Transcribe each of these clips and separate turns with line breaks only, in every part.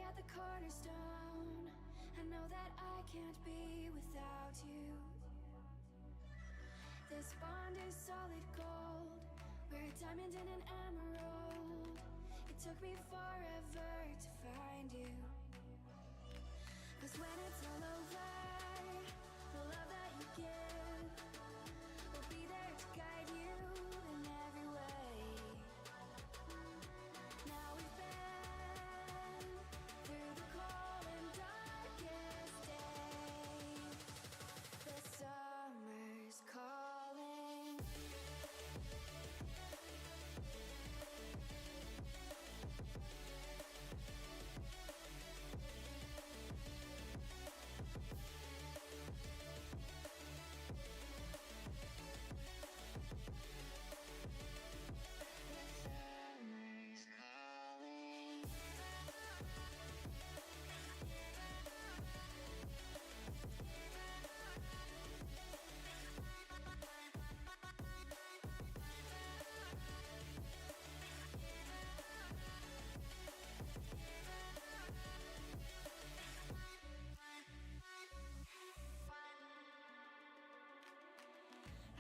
at the cornerstone. I know that I can't be without you. This bond is solid gold. We're a diamond and an emerald. It took me forever to find you. 'Cause when it's all over, the love that you give will be there to guide you in every way. Now we've been through the cold and darkest days. The summer's calling.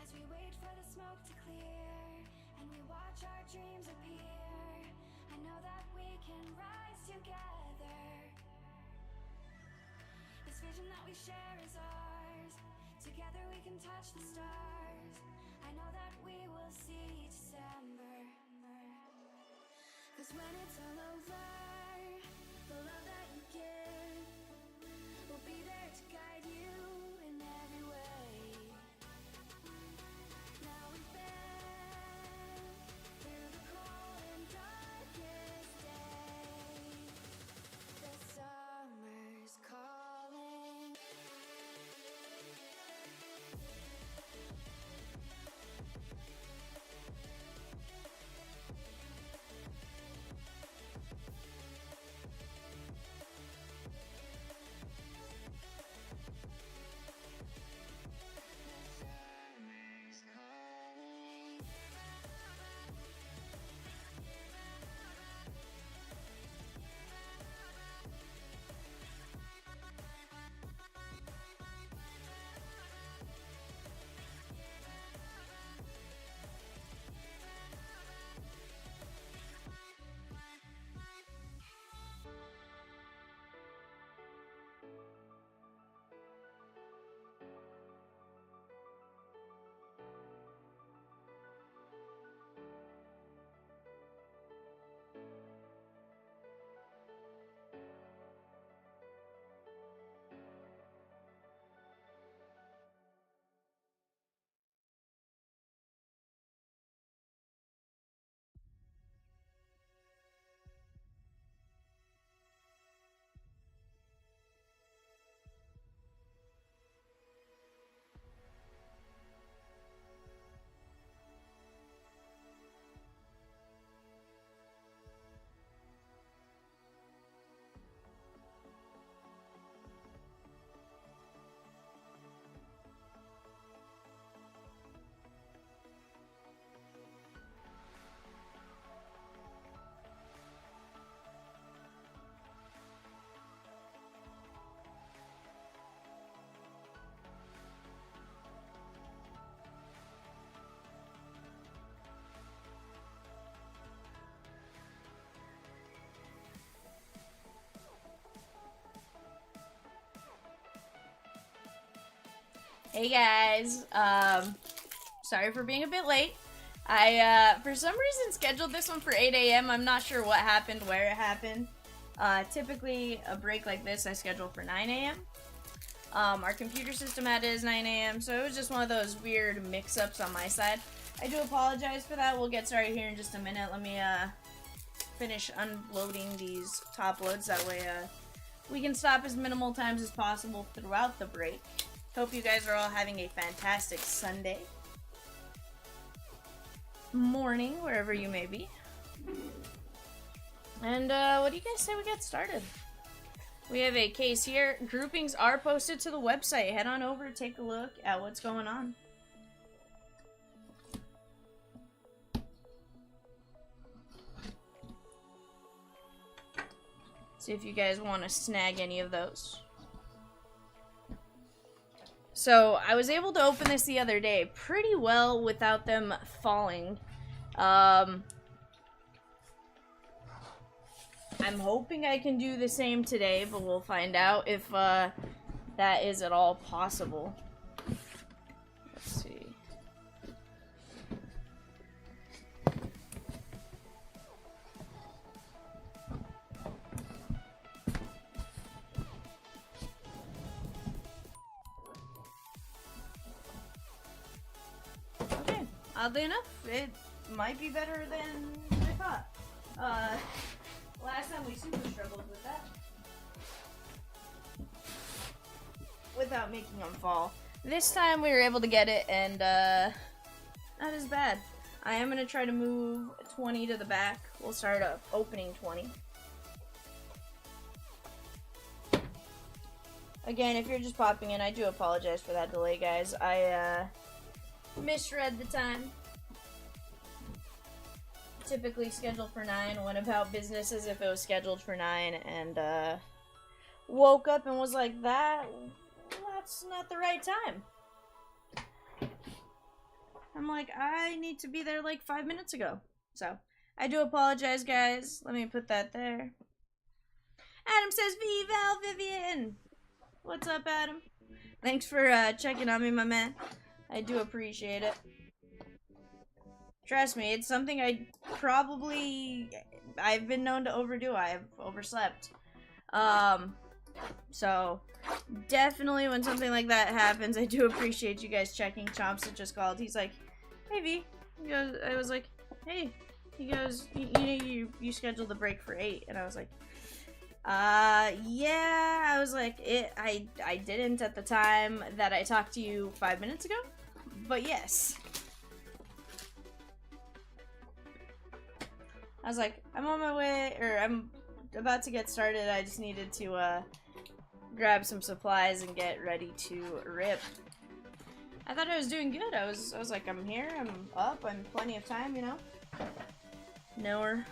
As we wait for the smoke to clear and we watch our dreams appear, I know that we can rise together. This vision that we share is ours. Together we can touch the stars. I know that we will see December. 'Cause when it's all over, the love that you give will be there to guide you in every way. Now we've been through the cold and darkest days. The summer's calling.
Hey guys, sorry for being a bit late. I, for some reason scheduled this one for 8 a.m. I'm not sure what happened, where it happened. Typically a break like this I schedule for 9 a.m. Our computer system had it as 9 a.m. so it was just one of those weird mix-ups on my side. I do apologize for that. We'll get started here in just a minute. Let me, finish unloading these top loads. That way, we can stop as minimal times as possible throughout the break. Hope you guys are all having a fantastic Sunday morning, wherever you may be. And what do you guys say we get started? We have a case here. Groupings are posted to the website. Head on over, take a look at what's going on. See if you guys want to snag any of those. So, I was able to open this the other day pretty well without them falling. I'm hoping I can do the same today, but we'll find out if that is at all possible. Let's see. Okay, oddly enough, it might be better than I thought. Last time we super struggled with that. Without making them fall. This time we were able to get it, and not as bad. I am going to try to move 20 to the back. We'll start opening 20. Again, if you're just popping in, I do apologize for that delay, guys. I misread the time. Typically scheduled for 9, went about business as if it was scheduled for 9, and woke up and was like, that's not the right time. I'm like, I need to be there like 5 minutes ago. So, I do apologize, guys. Let me put that there. Adam says, Vival Vivian! What's up, Adam? Thanks for checking on me, my man. I do appreciate it. Trust me, it's something I've been known to overdo. I have overslept. So, definitely when something like that happens, I do appreciate you guys checking. Chomps had just called. He's like, hey, V. He goes, I was like, hey. He goes, you scheduled the break for 8. And I was like, yeah. I was like, I didn't at the time that I talked to you 5 minutes ago. But yes. I was like, I'm on my way, or I'm about to get started. I just needed to grab some supplies and get ready to rip. I thought I was doing good. I was like, I'm here, I'm up, I'm plenty of time, you know? Nowhere.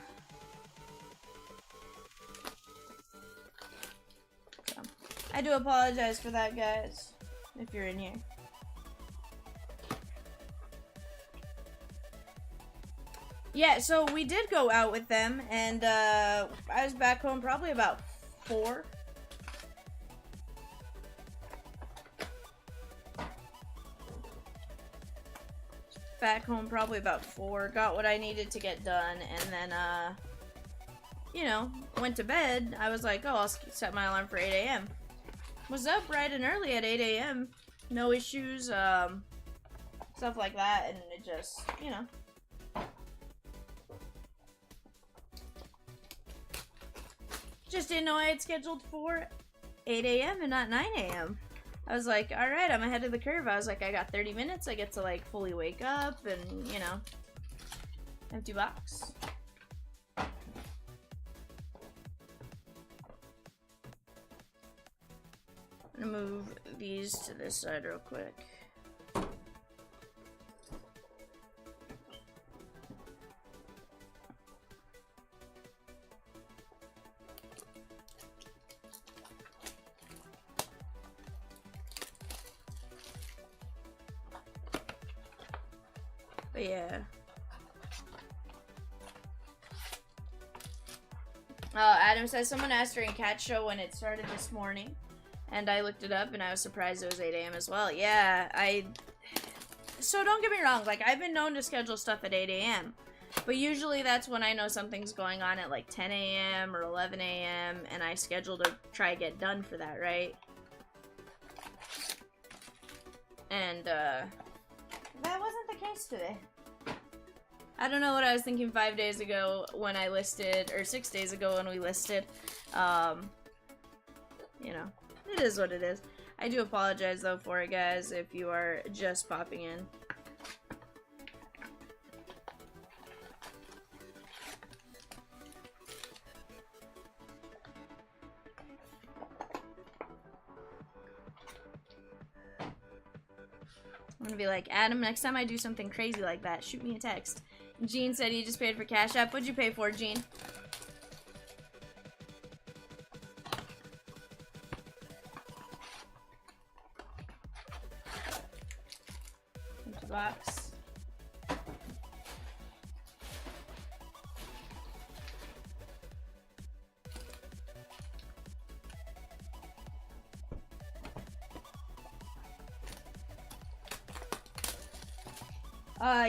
So, I do apologize for that, guys, if you're in here. Yeah, so we did go out with them, and I was back home probably about 4. Back home probably about 4. Got what I needed to get done, and then, you know, went to bed. I was like, oh, I'll set my alarm for 8 a.m. Was up bright and early at 8 a.m. No issues, stuff like that, and it just, you know. Just didn't know I had scheduled for 8 a.m. and not 9 a.m. I was like, alright, I'm ahead of the curve. I was like, I got 30 minutes. I get to, like, fully wake up and, you know, empty box. I'm gonna move these to this side real quick. But yeah. Adam says someone asked during Cat Show when it started this morning, and I looked it up and I was surprised it was 8 a.m. as well. Yeah, so don't get me wrong, like, I've been known to schedule stuff at 8 a.m. But usually that's when I know something's going on at like 10 a.m. or 11 a.m. and I schedule to try to get done for that, right? And, that wasn't the case today. I don't know what I was thinking 5 days ago when I listed, or 6 days ago when we listed. You know, it is what it is. I do apologize, though, for it, guys, if you are just popping in. I'm gonna be like, Adam, next time I do something crazy like that, shoot me a text. Gene said he just paid for Cash App. What'd you pay for, Gene? Empty box.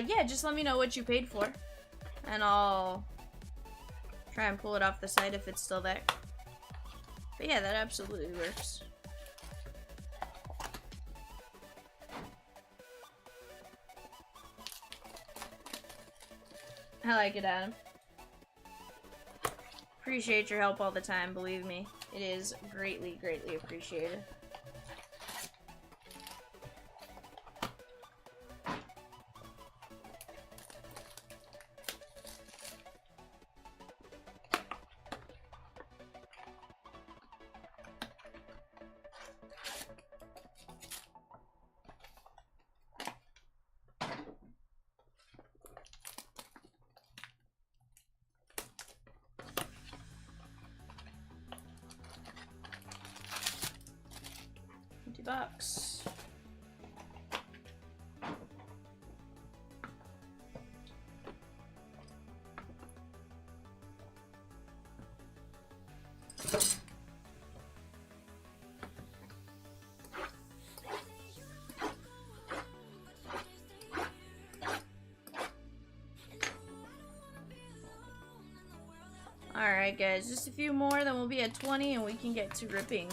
Yeah, just let me know what you paid for. And I'll try and pull it off the site if it's still there. But yeah, that absolutely works. I like it, Adam. Appreciate your help all the time, believe me. It is greatly, greatly appreciated. Empty box. Alright guys, just a few more, then we'll be at 20 and we can get to ripping.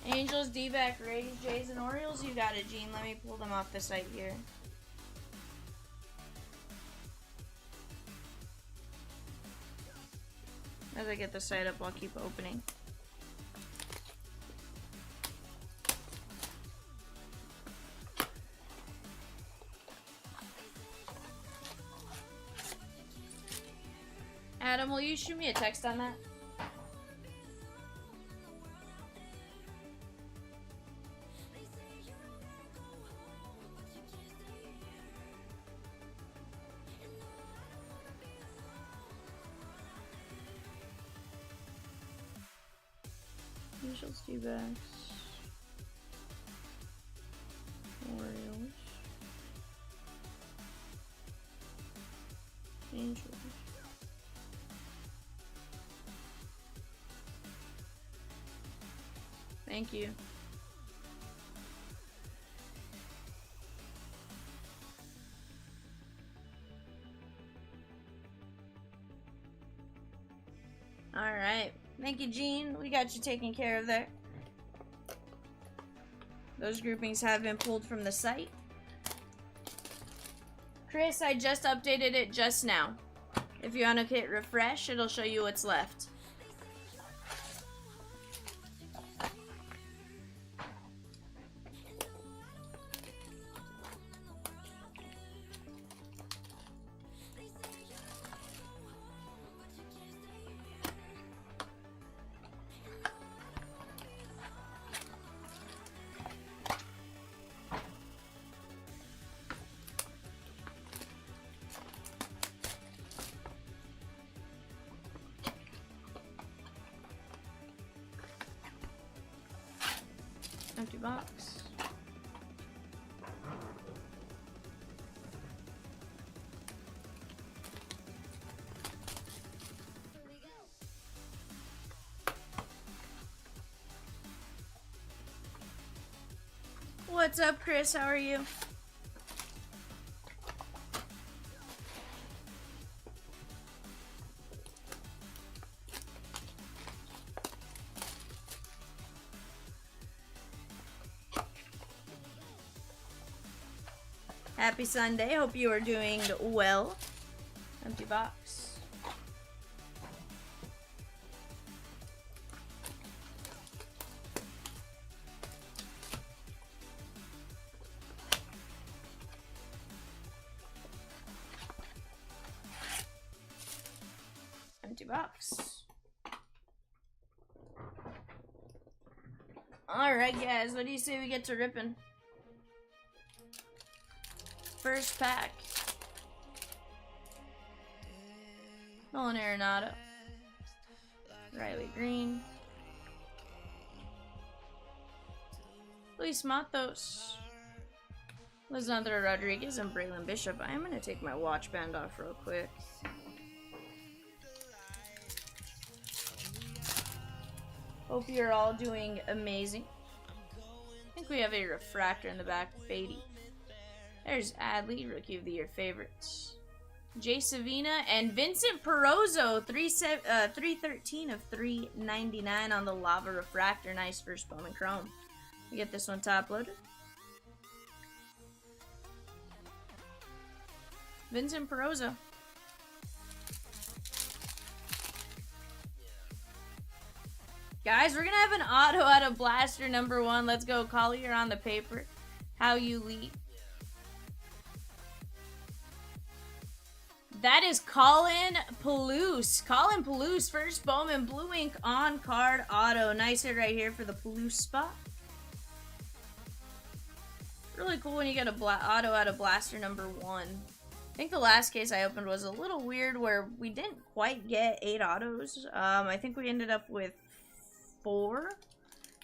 Angels, D-back, Rays, Jays, and Orioles. You got it, Gene. Let me pull them off the site here. As I get the site up, I'll keep opening. Adam, will you shoot me a text on that? Angels, D-backs, Orioles, Angels. Thank you. All right. Thank you, Gene. We got you taken care of there. Those groupings have been pulled from the site. Chris, I just updated it just now. If you want to hit refresh, it'll show you what's left. Empty box. What's up, Chris? How are you? Happy Sunday. Hope you are doing well. Empty box. Empty box. Alright guys, what do you say we get to ripping? First pack. Nolan Arenado. Riley Green. Luis Matos. Lisandro Rodriguez and Braylon Bishop. I'm going to take my watch band off real quick. Hope you're all doing amazing. I think we have a refractor in the back. Beatty. There's Adley, Rookie of the Year favorites. Jay Savina and Vincent Perozzo, 313 of 399 on the Lava Refractor. Nice first Bowman Chrome. We get this one top loaded. Vincent Perozzo. Guys, we're gonna have an auto out of Blaster number 1. Let's go. Collier on the paper. How you lead. That is Colin Palouse. Colin Palouse, first Bowman Blue Ink on card auto. Nice hit right here for the Palouse spot. Really cool when you get a auto out of Blaster number 1. I think the last case I opened was a little weird where we didn't quite get 8 autos. I think we ended up with 4.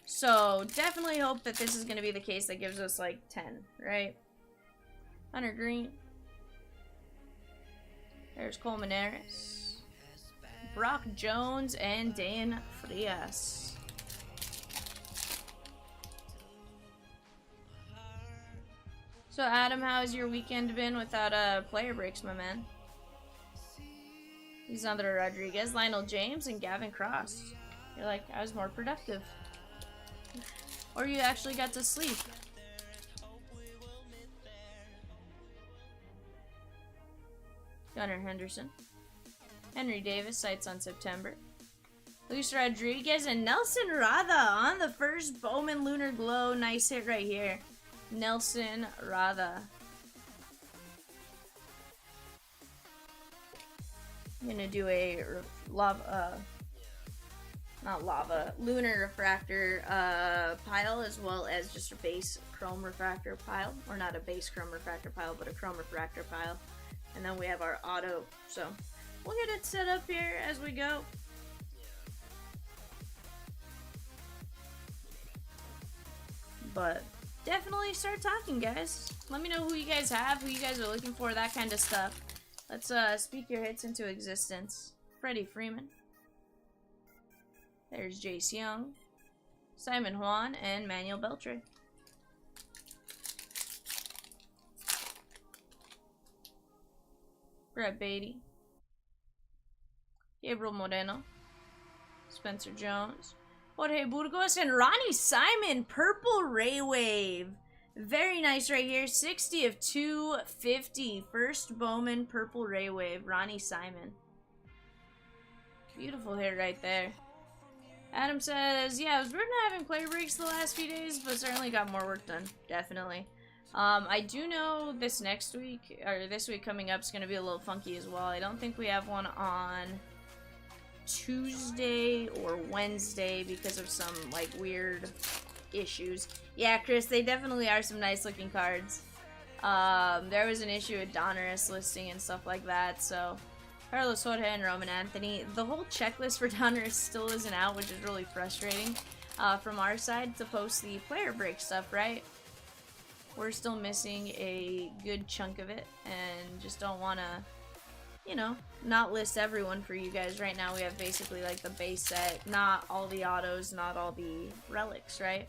So definitely hope that this is going to be the case that gives us like 10, right? Hunter Green. There's Colmenares. Brock Jones and Dan Frias. So Adam, how's your weekend been without player breaks, my man? Lisandro Rodriguez, Lionel James, and Gavin Cross. You're like, I was more productive. Or you actually got to sleep. Gunnar Henderson. Henry Davis, sights on September. Luis Rodriguez and Nelson Rada on the first Bowman Lunar Glow. Nice hit right here. Nelson Rada. I'm gonna do a lunar refractor pile, as well as just a base chrome refractor pile. Or not a base chrome refractor pile, but a chrome refractor pile. And then we have our auto. So we'll get it set up here as we go. But definitely start talking, guys. Let me know who you guys have, who you guys are looking for, that kind of stuff. Let's speak your hits into existence. Freddie Freeman. There's Jace Young, Simon Juan, and Manuel Beltre. Brett Beatty. Gabriel Moreno. Spencer Jones. Jorge Burgos and Ronnie Simon. Purple Ray Wave. Very nice right here. 60 of 250. First Bowman Purple Ray Wave. Ronnie Simon. Beautiful hit right there. Adam says, yeah, I was rude not having player breaks the last few days, but certainly got more work done. Definitely. I do know this next week, or this week coming up, is going to be a little funky as well. I don't think we have one on Tuesday or Wednesday because of some, like, weird issues. Yeah, Chris, they definitely are some nice looking cards. There was an issue with Donruss listing and stuff like that, so Carlos Jorge and Roman Anthony. The whole checklist for Donruss still isn't out, which is really frustrating from our side to post the player break stuff, right? We're still missing a good chunk of it and just don't want to, you know, not list everyone for you guys. Right now we have basically like the base set, not all the autos, not all the relics, right?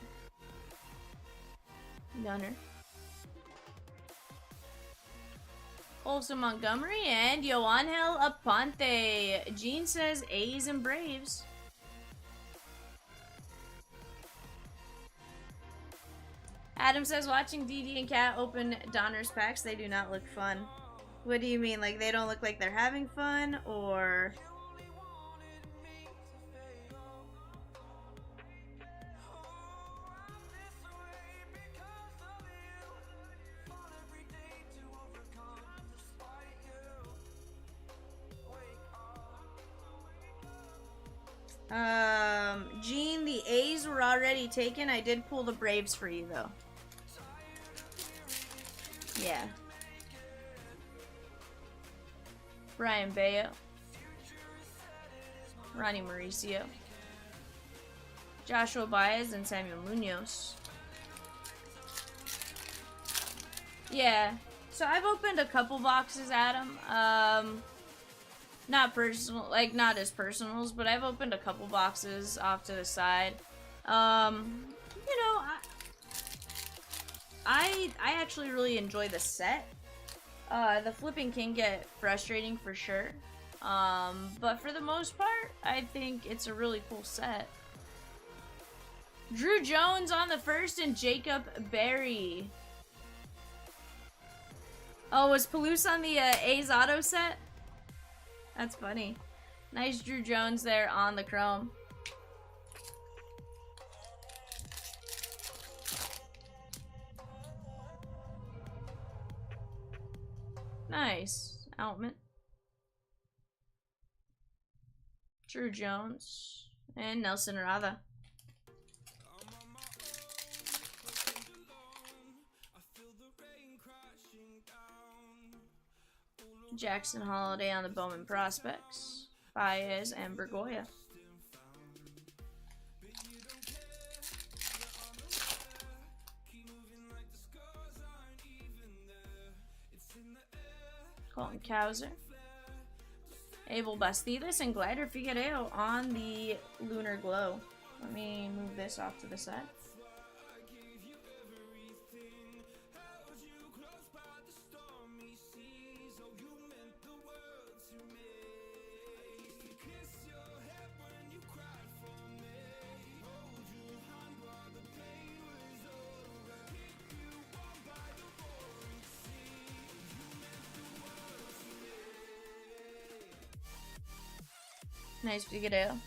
Gunner. Olson Montgomery and Yoangel Aponte. Gene says A's and Braves. Adam says watching DD and Cat open Donruss packs, they do not look fun. What do you mean? Like they don't look like they're having fun, or? Gene, the A's were already taken. I did pull the Braves for you, though. Yeah. Brian Bayo. Ronnie Mauricio. Joshua Baez and Samuel Munoz. Yeah. So I've opened a couple boxes, Adam. Not personal, like not as personals, but I've opened a couple boxes off to the side. You know, I actually really enjoy the set. The flipping can get frustrating for sure. But for the most part, I think it's a really cool set. Drew Jones on the first and Jacob Berry. Oh, was Palouse on the A's auto set? That's funny. Nice Drew Jones there on the chrome. Nice. Outman. Drew Jones. And Nelson Rada. Jackson Holiday on the Bowman prospects. Baez and Bergoya. Colton Cowser. Abel Bastidas and Glider Figueiredo on the Lunar Glow. Let me move this off to the side. Nice Figueiredo.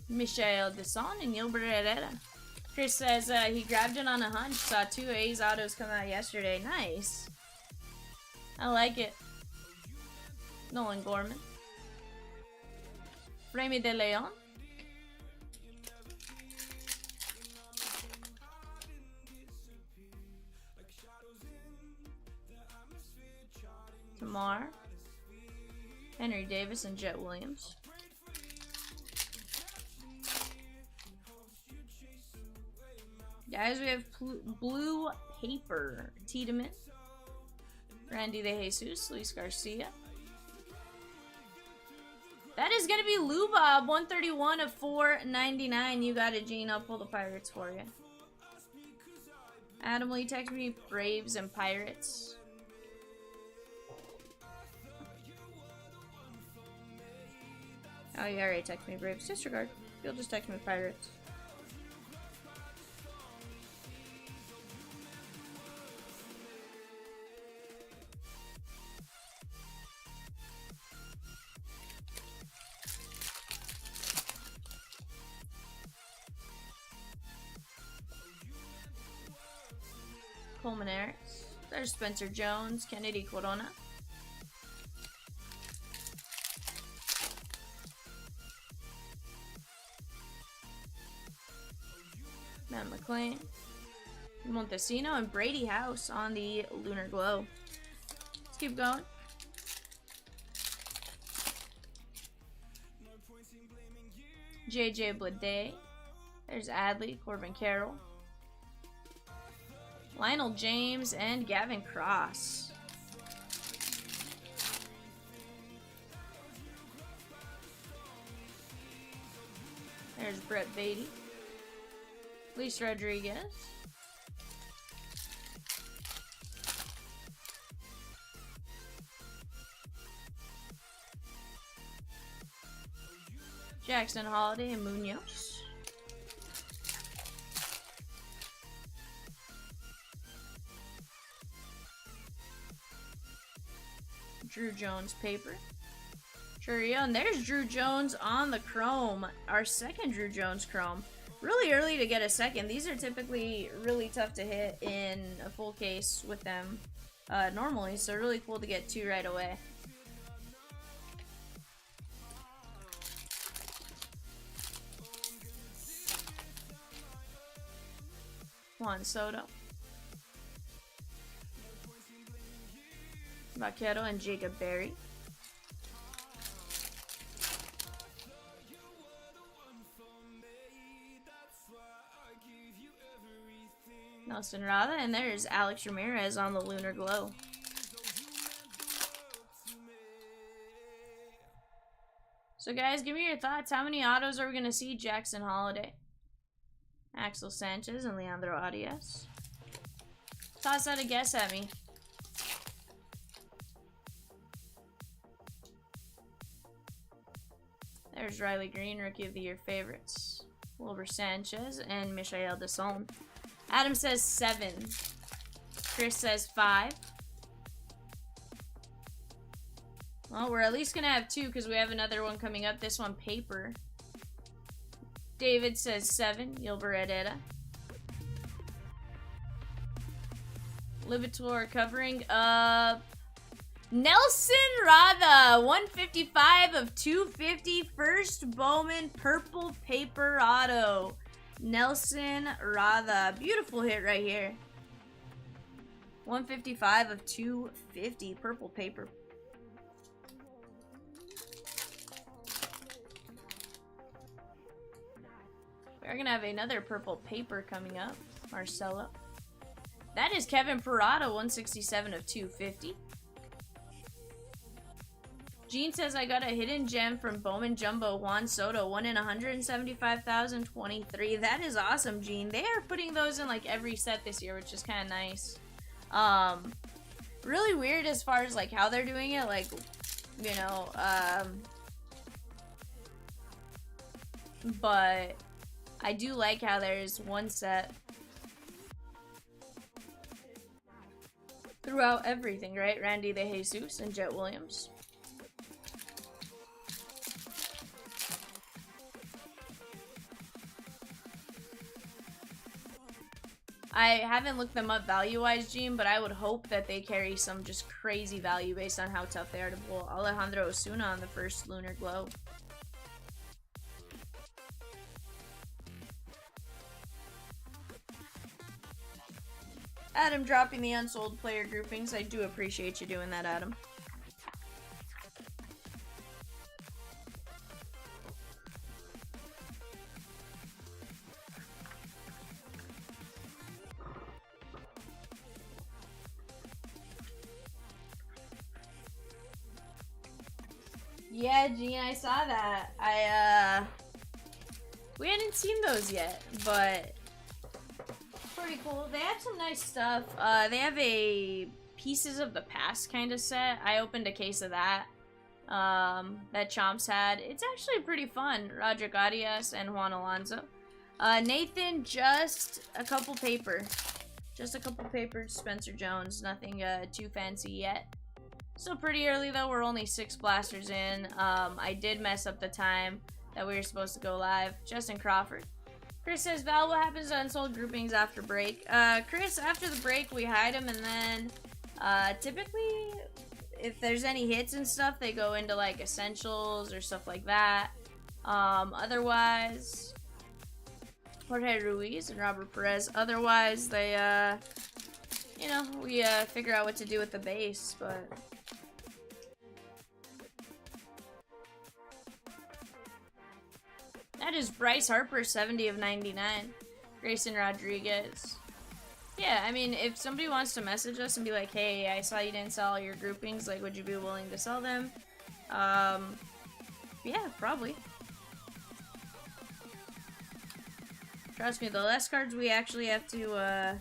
Michel Deson and Gilbert Herrera. Chris says he grabbed it on a hunch. Saw 2 A's autos come out yesterday. Nice. I like it. Nolan Gorman. Remy De Leon. Tamar. Henry Davis and Jet Williams. Guys, we have blue paper. Tiedemann. Randy De Jesus. Luis Garcia. That is going to be Lubob. 131 of 499. You got it, Gene. I'll pull the Pirates for you. Adam, will you text me Braves and Pirates? Oh, you already texted me Braves. Disregard. You'll just text me Pirates. Coleman Eriks. There's Spencer Jones, Kennedy Corona. Matt McLean. Montesino and Brady House on the Lunar Glow. Let's keep going. JJ Bleday. There's Adley, Corbin Carroll. Lionel James and Gavin Cross. There's Brett Beatty. Luis Rodriguez. Jackson Holiday and Munoz. Drew Jones paper. Churio, and there's Drew Jones on the chrome. Our second Drew Jones chrome. Really early to get a second. These are typically really tough to hit in a full case with them normally, so really cool to get 2 right away. Juan Soto. Vaquero and Jacob Berry. Nelson Rada, and there's Alex Ramirez on the Lunar Glow. So guys, give me your thoughts. How many autos are we going to see? Jackson Holiday, Axel Sanchez, and Leandro Arias. Toss out a guess at me. There's Riley Green, Rookie of the Year favorites. Wilber Sanchez and Michael Deson. Adam says 7. Chris says 5. Well, we're at least going to have 2 because we have another one coming up. This one, paper. David says 7. Yilber Herrera. Libitor covering up. Nelson Rada, 155 of 250. First Bowman purple paper auto. Nelson Rada. Beautiful hit right here. 155 of 250. Purple paper. We're going to have another purple paper coming up. Marcelo. That is Kevin Parada, 167 of 250. Gene says, I got a hidden gem from Bowman Jumbo, Juan Soto, 1 in 175,023. That is awesome, Gene. They are putting those in like every set this year, which is kind of nice. Really weird as far as like how they're doing it, like, you know, but I do like how there's one set throughout everything, right? Randy De Jesus and Jet Williams. I haven't looked them up value-wise, Gene, but I would hope that they carry some just crazy value based on how tough they are to pull. Alejandro Osuna on the first Lunar Glow. Adam dropping the unsold player groupings. I do appreciate you doing that, Adam. Yeah, Gene, I saw that. We hadn't seen those yet, but pretty cool. They have some nice stuff. They have a Pieces of the Past kind of set. I opened a case of that. That Chomps had. It's actually pretty fun. Roger Arias and Juan Alonso. Nathan, just a couple paper. Just a couple paper. Spencer Jones. Nothing too fancy yet. Still pretty early though. We're only 6 blasters in. I did mess up the time that we were supposed to go live. Justin Crawford. Chris says, Val, what happens to unsold groupings after break? Chris, after the break, we hide them, and then typically, if there's any hits and stuff, they go into like essentials or stuff like that. Otherwise, Jorge Ruiz and Robert Perez. Otherwise, they, you know, we figure out what to do with the base, but. That is Bryce Harper, 70 of 99. Grayson Rodriguez. Yeah, I mean, if somebody wants to message us and be like, hey, I saw you didn't sell all your groupings, like, would you be willing to sell them? Yeah, probably. Trust me, the less cards we actually have to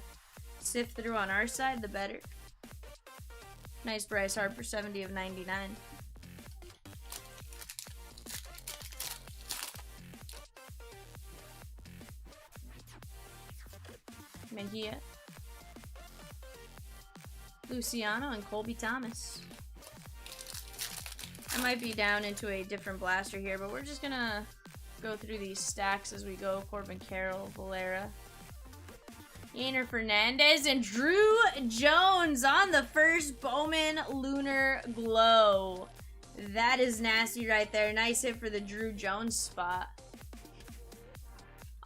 sift through on our side, the better. Nice Bryce Harper, 70 of 99. Mejia, Luciano, and Colby Thomas. I might be down into a different blaster here, but we're just gonna go through these stacks as we go. Corbin Carroll, Valera, Yainer Fernandez, and Drew Jones on the first Bowman Lunar Glow. That is nasty right there. Nice hit for the Drew Jones spot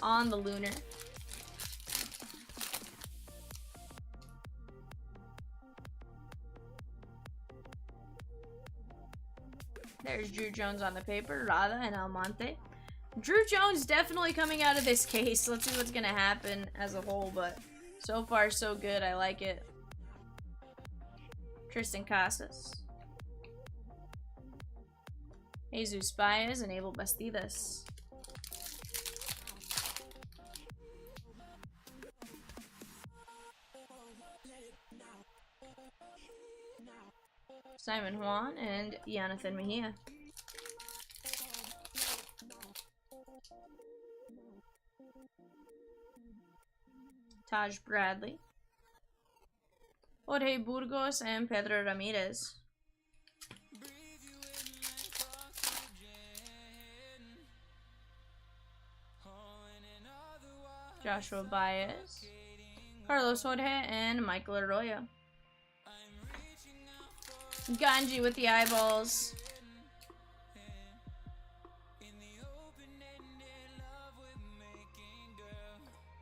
on the Lunar. There's Drew Jones on the paper, Rada and Almonte. Drew Jones definitely coming out of this case. Let's see what's gonna happen as a whole, but so far so good. I like it. Tristan Casas. Jesus Baez and Abel Bastidas. Simon Juan and Jonathan Mejia. Taj Bradley. Jorge Burgos and Pedro Ramirez. Joshua Baez. Carlos Jorge and Michael Arroyo. Ganji with the eyeballs.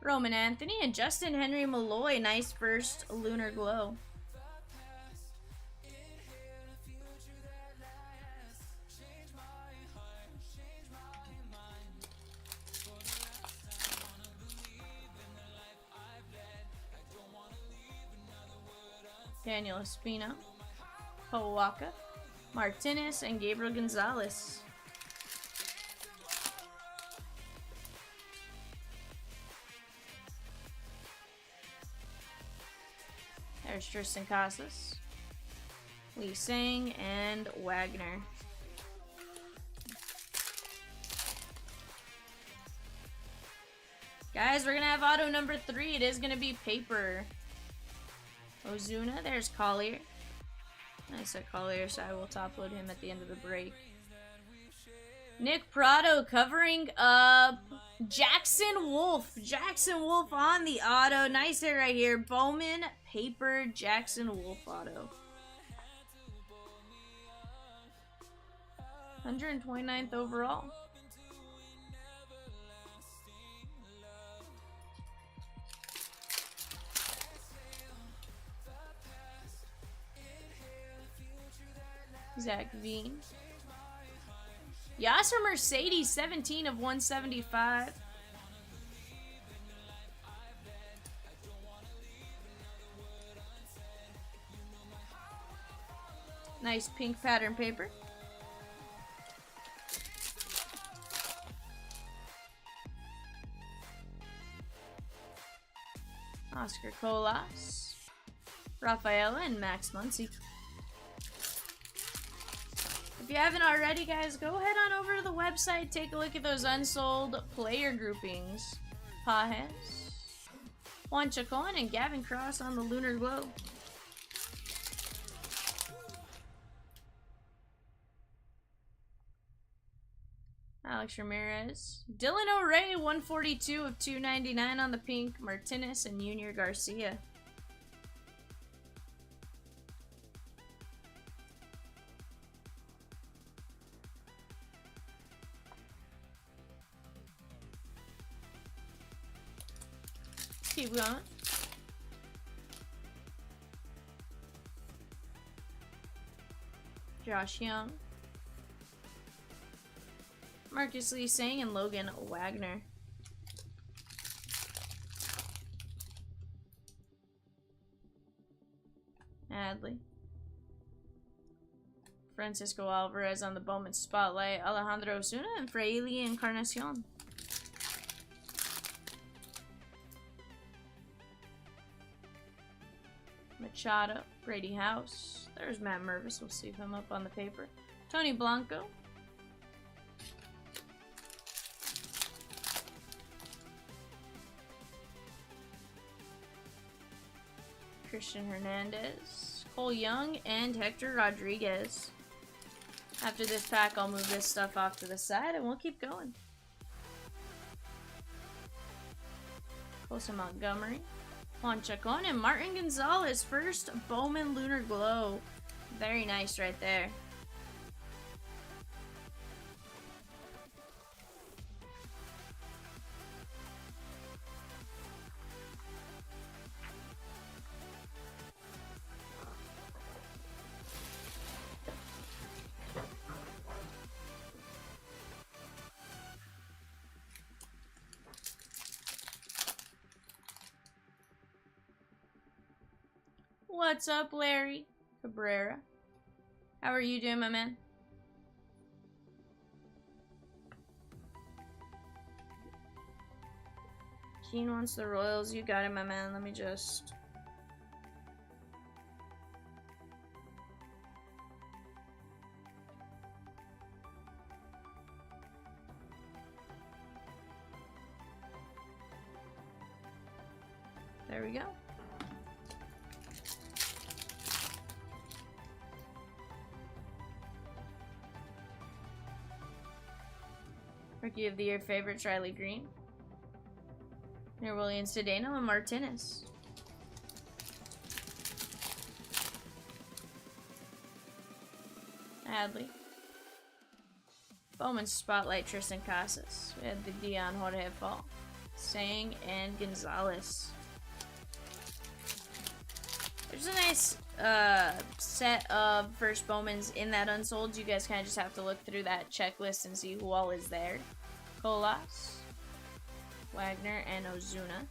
Roman Anthony and Justin Henry Malloy. Nice first lunar glow. Daniel Espino, Kawaka, Martinez, and Gabriel Gonzalez. There's Tristan Casas, Lee Sang, and Wagner. Guys, we're going to have auto number 3. It is going to be paper. Ozuna, there's Collier. I said Collier, so I will top load him at the end of the break. Nick Prado covering up Jackson Wolf. Jackson Wolf on the auto. Nice hit right here. Bowman, paper, Jackson Wolf auto. 129th overall. Zach Veen. Yasser Mercedes, 17 of 175. Nice pink pattern paper. Oscar Colas, Rafaela, and Max Muncy. If you haven't already, guys, go head on over to the website. Take a look at those unsold player groupings. Pajes, Juan Chacon, and Gavin Cross on the Lunar Globe. Alex Ramirez. Dylan O'Ray, 142 of 299 on the pink. Martinez and Junior Garcia. Keep going. Josh Young. Marcus Lee Sang and Logan Wagner. Adley. Francisco Alvarez on the Bowman Spotlight. Alejandro Osuna and Fraile Encarnacion. Machado, Brady House. There's Matt Mervis. We'll see him up on the paper. Tony Blanco. Christian Hernandez, Cole Young, and Hector Rodriguez. After this pack, I'll move this stuff off to the side and we'll keep going. Jose Montgomery, Juan Chacon, and Martin Gonzalez. First Bowman Lunar Glow. Very nice right there. What's up, Larry Cabrera? How are you doing, my man? Keen wants the Royals. You got it, my man. Let me just... There we go. Rookie of the Year favorites, Riley Green. Near Williams, Cedeno, and Martinez. Adley. Bowman Spotlight, Tristan Casas. We had the Dion Jorge Fall. Sang and Gonzalez. There's a nice set of first Bowmans in that unsold. You guys kind of just have to look through that checklist and see who all is there. Colas, Wagner, and Ozuna.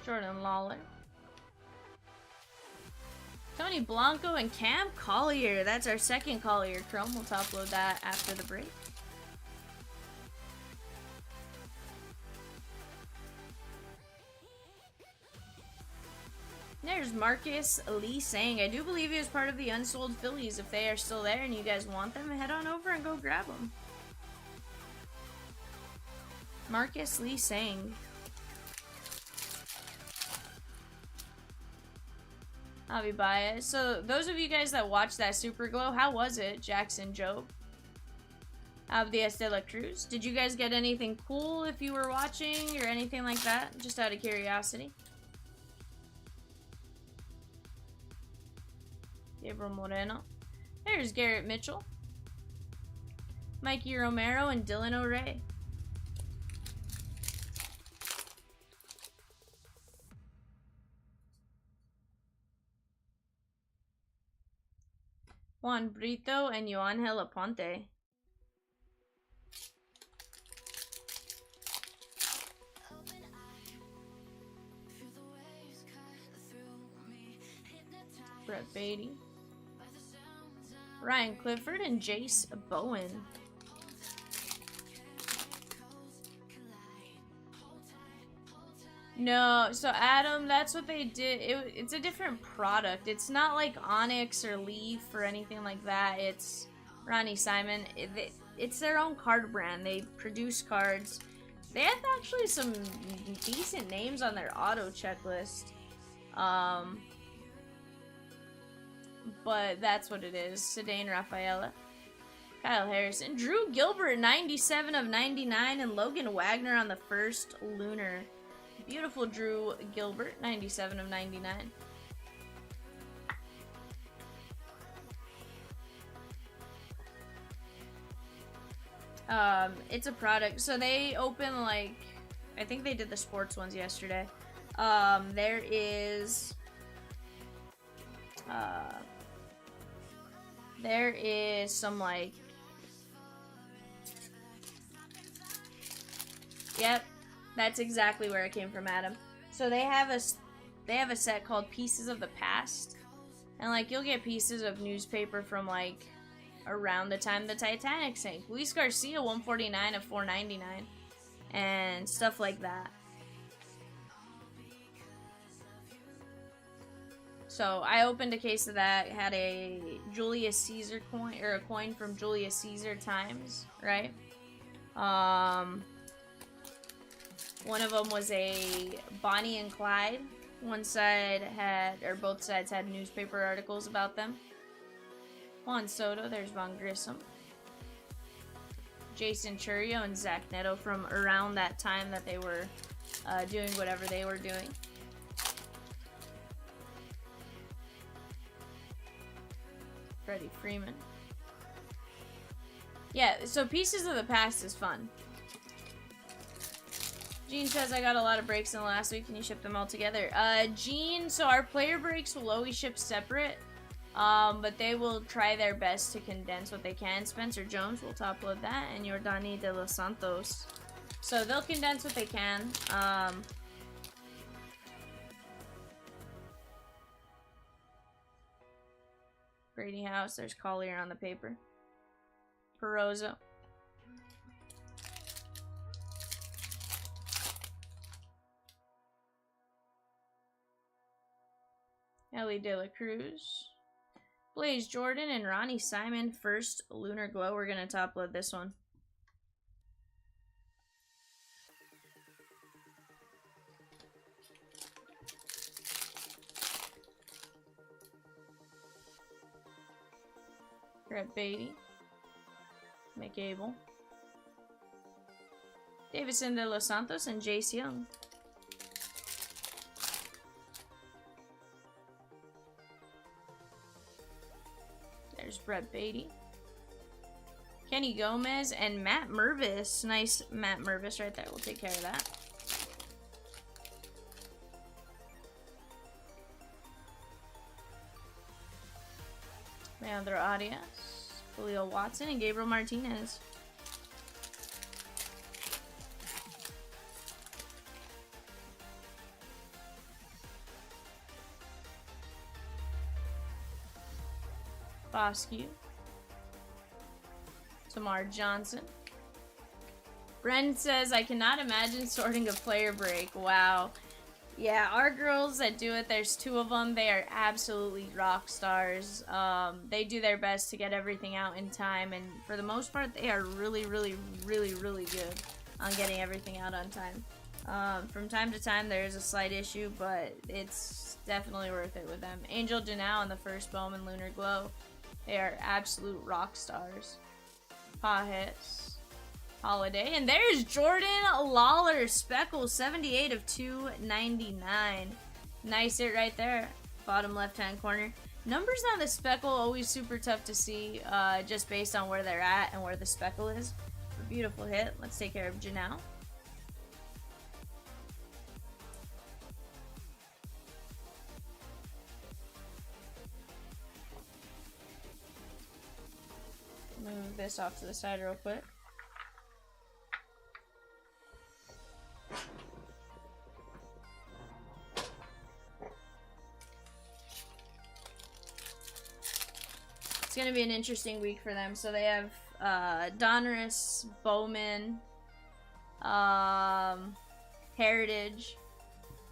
Jordan Lawler. Tony Blanco and Cam Collier. That's our second Collier Chrome. We'll top load that after the break. There's Marcus Lee saying, I do believe he was part of the unsold Phillies. If they are still there and you guys want them, head on over and go grab them. Marcus Lee saying. Javi Baez. So those of you guys that watched that Super Glow, how was it? Jackson Jobe. Abdias de la Cruz. Did you guys get anything cool if you were watching or anything like that? Just out of curiosity. Gabriel Moreno. There's Garrett Mitchell. Mikey Romero and Dylan O'Ray. Juan Brito and Yoangel Aponte. Brett Beatty. Ryan Clifford and Jace Bowen. No, so Adam, that's what they did. It's a different product. It's not like Onyx or Leaf or anything like that. It's Ronnie Simon. It's their own card brand. They produce cards. They have actually some decent names on their auto checklist. But that's what it is. Sedane Rafaela. Kyle Harrison. Drew Gilbert, 97 of 99. And Logan Wagner on the first Lunar. Beautiful Drew Gilbert, 97 of 99. It's a product. So they open, like, I think they did the sports ones yesterday. There is some, like, yep, that's exactly where it came from, Adam. So they have a set called Pieces of the Past, and like you'll get pieces of newspaper from like around the time the Titanic sank. Luis Garcia, 149 of 499, and stuff like that. So I opened a case of that, had a Julius Caesar coin, or a coin from Julius Caesar times, right? One of them was a Bonnie and Clyde. One side had, or both sides had newspaper articles about them. Juan Soto, there's Von Grissom. Jason Churio and Zach Neto from around that time that they were doing whatever they were doing. Freddie Freeman. Yeah, so Pieces of the Past is fun. Gene says, I got a lot of breaks in the last week. Can you ship them all together? Gene, so our player breaks will always ship separate. But they will try their best to condense what they can. Spencer Jones will top load that, and Jordani de los Santos. So they'll condense what they can. Brady House, there's Collier on the paper. Perozzo. Ellie De La Cruz. Blaze Jordan and Ronnie Simon. First Lunar Glow. We're going to top load this one. Brett Beatty. McAble. Davison de los Santos and Jace Young. There's Brett Beatty. Kenny Gomez and Matt Mervis. Nice Matt Mervis right there. We'll take care of that. Leandro Arias. Julio Watson and Gabriel Martinez. Bosque. Tamar Johnson. Bren says, I cannot imagine sorting a player break. Wow. Yeah, our girls that do it, there's 2 of them. They are absolutely rock stars. They do their best to get everything out in time, and for the most part, they are really, really, really, really good on getting everything out on time. From time to time, there is a slight issue, but it's definitely worth it with them. Angel Janau in the first Bowman Lunar Glow. They are absolute rock stars. Pajes. Holiday. And there's Jordan Lawler. Speckle, 78 of 299. Nice hit right there. Bottom left-hand corner. Numbers on the Speckle, always super tough to see, just based on where they're at and where the Speckle is. A beautiful hit. Let's take care of Janau. Move this off to the side real quick. It's going to be an interesting week for them. So they have Donruss, Bowman, Heritage,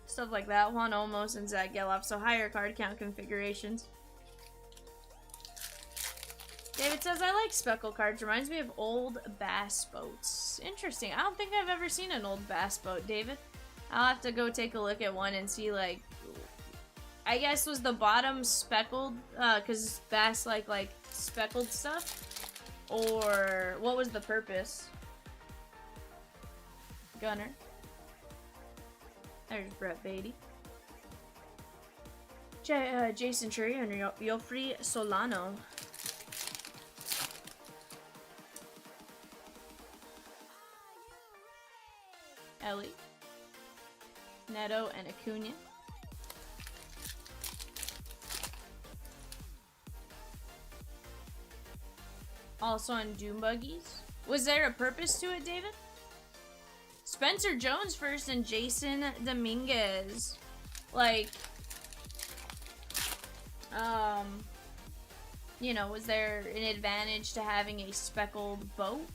stuff like that. Juan Olmos and Zach Geloff. So higher card count configurations. David says, I like speckle cards. Reminds me of old bass boats. Interesting. I don't think I've ever seen an old bass boat, David. I'll have to go take a look at one and see, like, I guess was the bottom speckled, because bass like speckled stuff? Or what was the purpose? Gunner. There's Brett Beatty. Jason Chury and Yofri Solano. Ellie, Neto, and Acuna. Also on Doom Buggies. Was there a purpose to it, David? Spencer Jones first and Jason Dominguez. Like, you know, was there an advantage to having a speckled boat?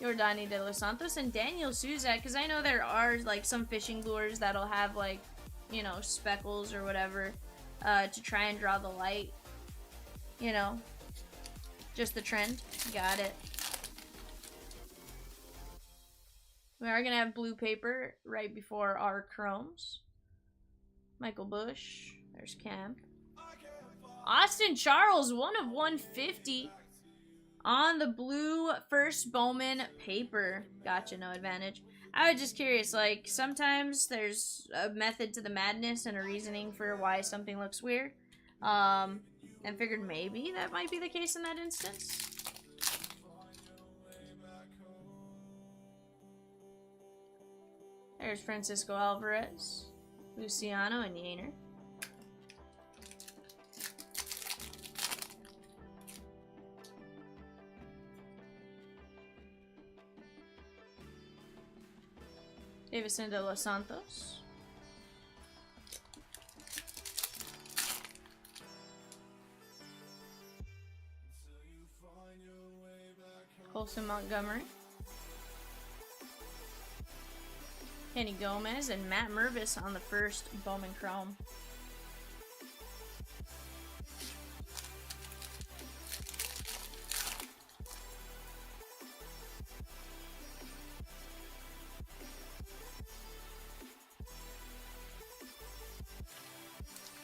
Jordani de los Santos and Daniel Suzak, because I know there are, like, some fishing lures that'll have, like, you know, speckles or whatever, to try and draw the light. You know, just the trend. Got it. We are going to have blue paper right before our chromes. Michael Bush. There's Cam. Austin Charles, 1 of 150. On the blue first Bowman paper. Gotcha, no advantage. I was just curious, like, sometimes there's a method to the madness and a reasoning for why something looks weird. And figured maybe that might be the case in that instance. There's Francisco Alvarez, Luciano, and Yainer. Davison de los Santos. Colson Montgomery. Kenny Gomez and Matt Mervis on the first Bowman Chrome.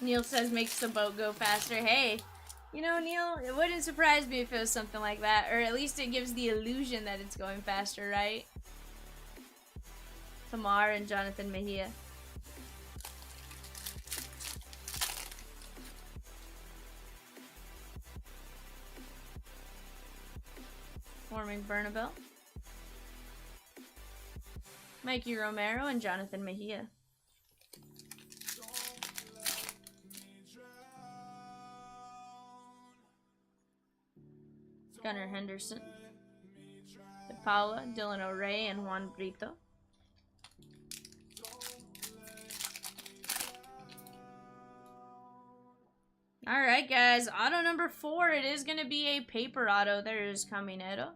Neil says makes the boat go faster. Hey, you know, Neil, it wouldn't surprise me if it was something like that. Or at least it gives the illusion that it's going faster, right? Tamar and Jonathan Mejia. Forming Bernabel. Mikey Romero and Jonathan Mejia. Gunnar Henderson. De Paula, Dylan O'Ray, and Juan Brito. Alright, guys. Auto number 4. It is going to be a paper auto. There's Caminero.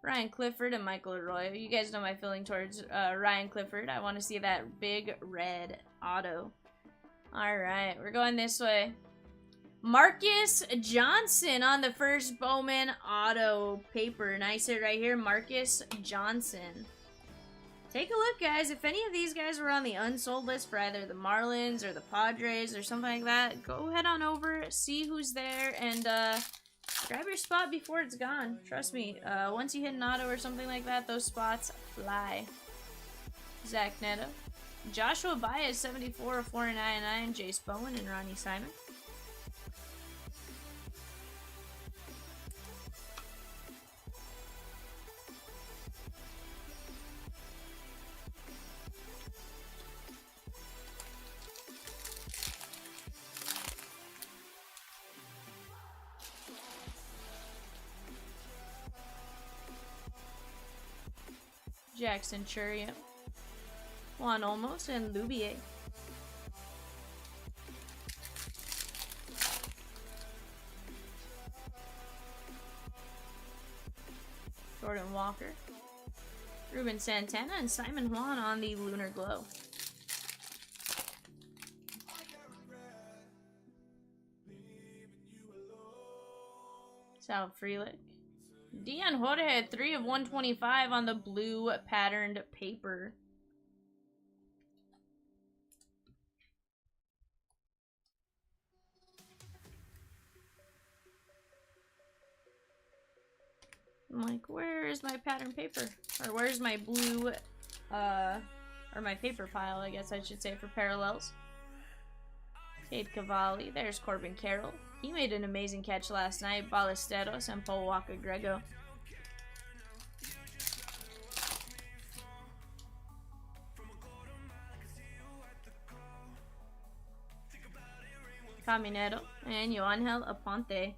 Ryan Clifford and Michael Arroyo. You guys know my feeling towards Ryan Clifford. I want to see that big red auto. Alright, we're going this way. Marcus Johnson on the first Bowman auto paper. Nice hit right here. Marcus Johnson. Take a look, guys. If any of these guys were on the unsold list for either the Marlins or the Padres or something like that, go head on over, see who's there, and grab your spot before it's gone. Trust me, once you hit an auto or something like that, those spots fly. Zach Neto. Joshua Baez, 74 of 499. Jace Bowen and Ronnie Simon. Jackson Churia, Juan Olmos, and Lubier. Jordan Walker, Ruben Santana, and Simon Juan on the Lunar Glow. Sal Frelick. Dion Jorge, 3 of 125 on the blue patterned paper. I'm like, where is my pattern paper? Or where's my blue, or my paper pile, I guess I should say, for parallels. Cade Cavalli. There's Corbin Carroll. He made an amazing catch last night. Ballesteros and Paul Walker Grego. Caminero and Yoangel Aponte.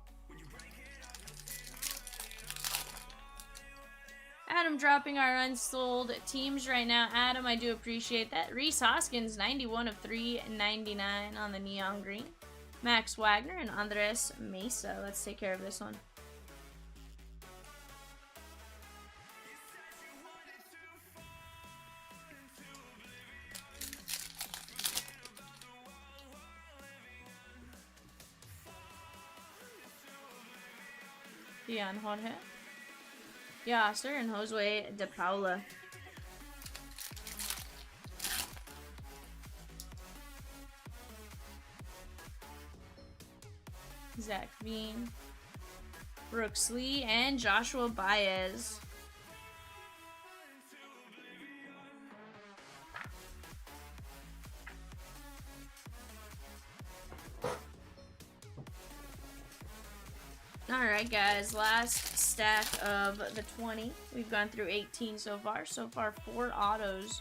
Adam dropping our unsold teams right now. Adam, I do appreciate that. Reese Hoskins, 91 of 399 on the neon green. Max Wagner and Andres Mesa. Let's take care of this one. Dion Jorge. Yasser and Josue De Paula. Zach Bean, Brooks Lee, and Joshua Baez. Alright guys, last stack of the 20. We've gone through 18 so far. So far 4 autos.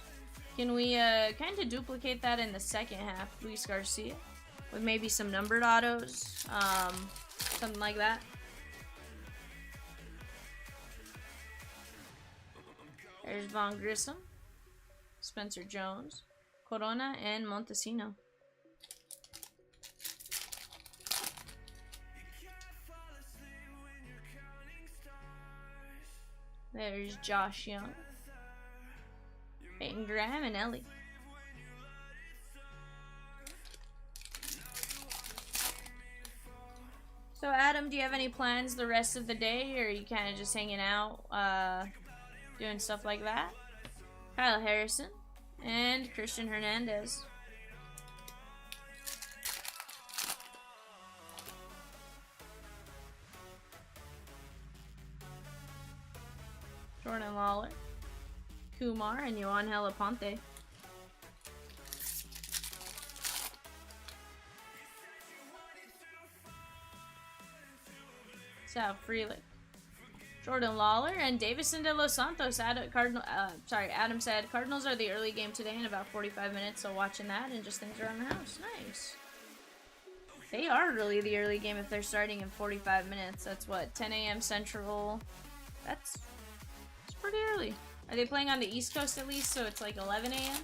Can we kind of duplicate that in the second half, Luis Garcia? With maybe some numbered autos, something like that. There's Von Grissom, Spencer Jones, Corona, and Montesino. There's Josh Young, Peyton Graham, and Ellie. So Adam, do you have any plans the rest of the day, or are you kind of just hanging out, doing stuff like that? Kyle Harrison and Christian Hernandez. Jordan Lawler, Kumar, and Yohan Helaponte. Sal Frelick, Jordan Lawler, and Davison de los Santos. Adam said Cardinals are the early game today in about 45 minutes, so watching that and just things around the house. Nice. They are really the early game if they're starting in 45 minutes. That's what, 10 a.m. Central. That's pretty early. Are they playing on the East Coast at least, so it's like 11 a.m.?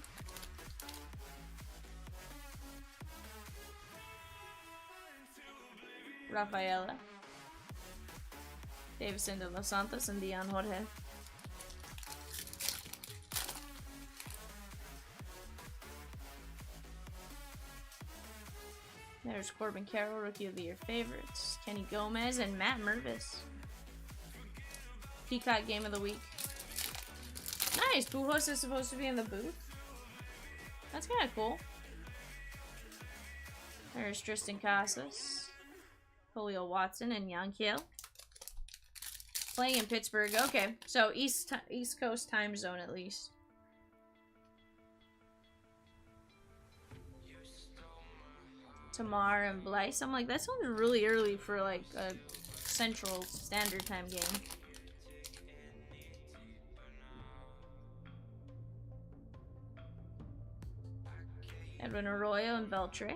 Rafaela, Davison de los Santos, and Dion Jorge. There's Corbin Carroll, Rookie of the Year favorites. Kenny Gomez and Matt Mervis. Peacock Game of the Week. Nice! Pujols is supposed to be in the booth. That's kind of cool. There's Tristan Casas, Julio Watson, and Yankiel. Playing in Pittsburgh. Okay, so East Coast time zone at least. Tamar and Blyce. I'm like, that sounds really early for like a Central Standard Time game. Edwin Arroyo and Beltre.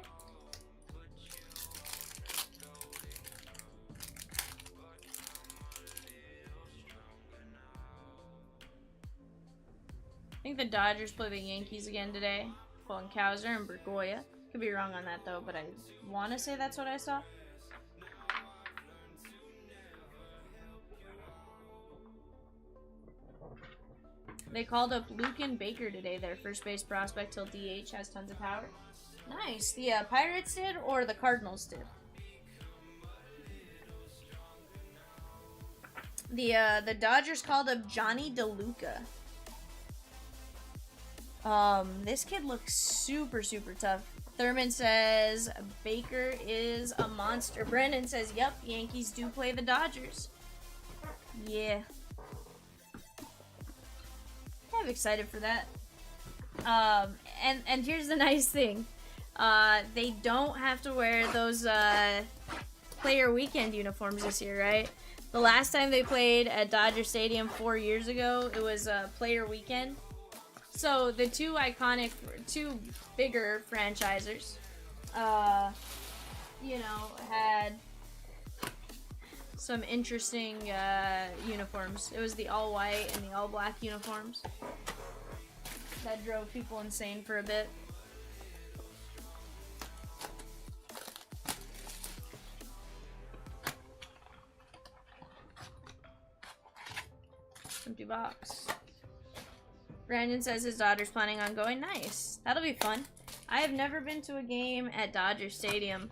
I think the Dodgers play the Yankees again today. Kowser and Bergoya. Could be wrong on that though, but I want to say that's what I saw. They called up Lucan Baker today, their first base prospect till DH, has tons of power. Nice. The Pirates did, or the Cardinals did? The Dodgers called up Johnny DeLuca. This kid looks super, super tough. Thurman says Baker is a monster. Brendan says, yep, Yankees do play the Dodgers. Yeah. I'm excited for that. And here's the nice thing. They don't have to wear those player weekend uniforms this year, right? The last time they played at Dodger Stadium 4 years ago, it was player weekend. So the two bigger franchisers, had some interesting uniforms. It was the all white and the all black uniforms that drove people insane for a bit. Empty box. Brandon says his daughter's planning on going. Nice. That'll be fun. I have never been to a game at Dodger Stadium.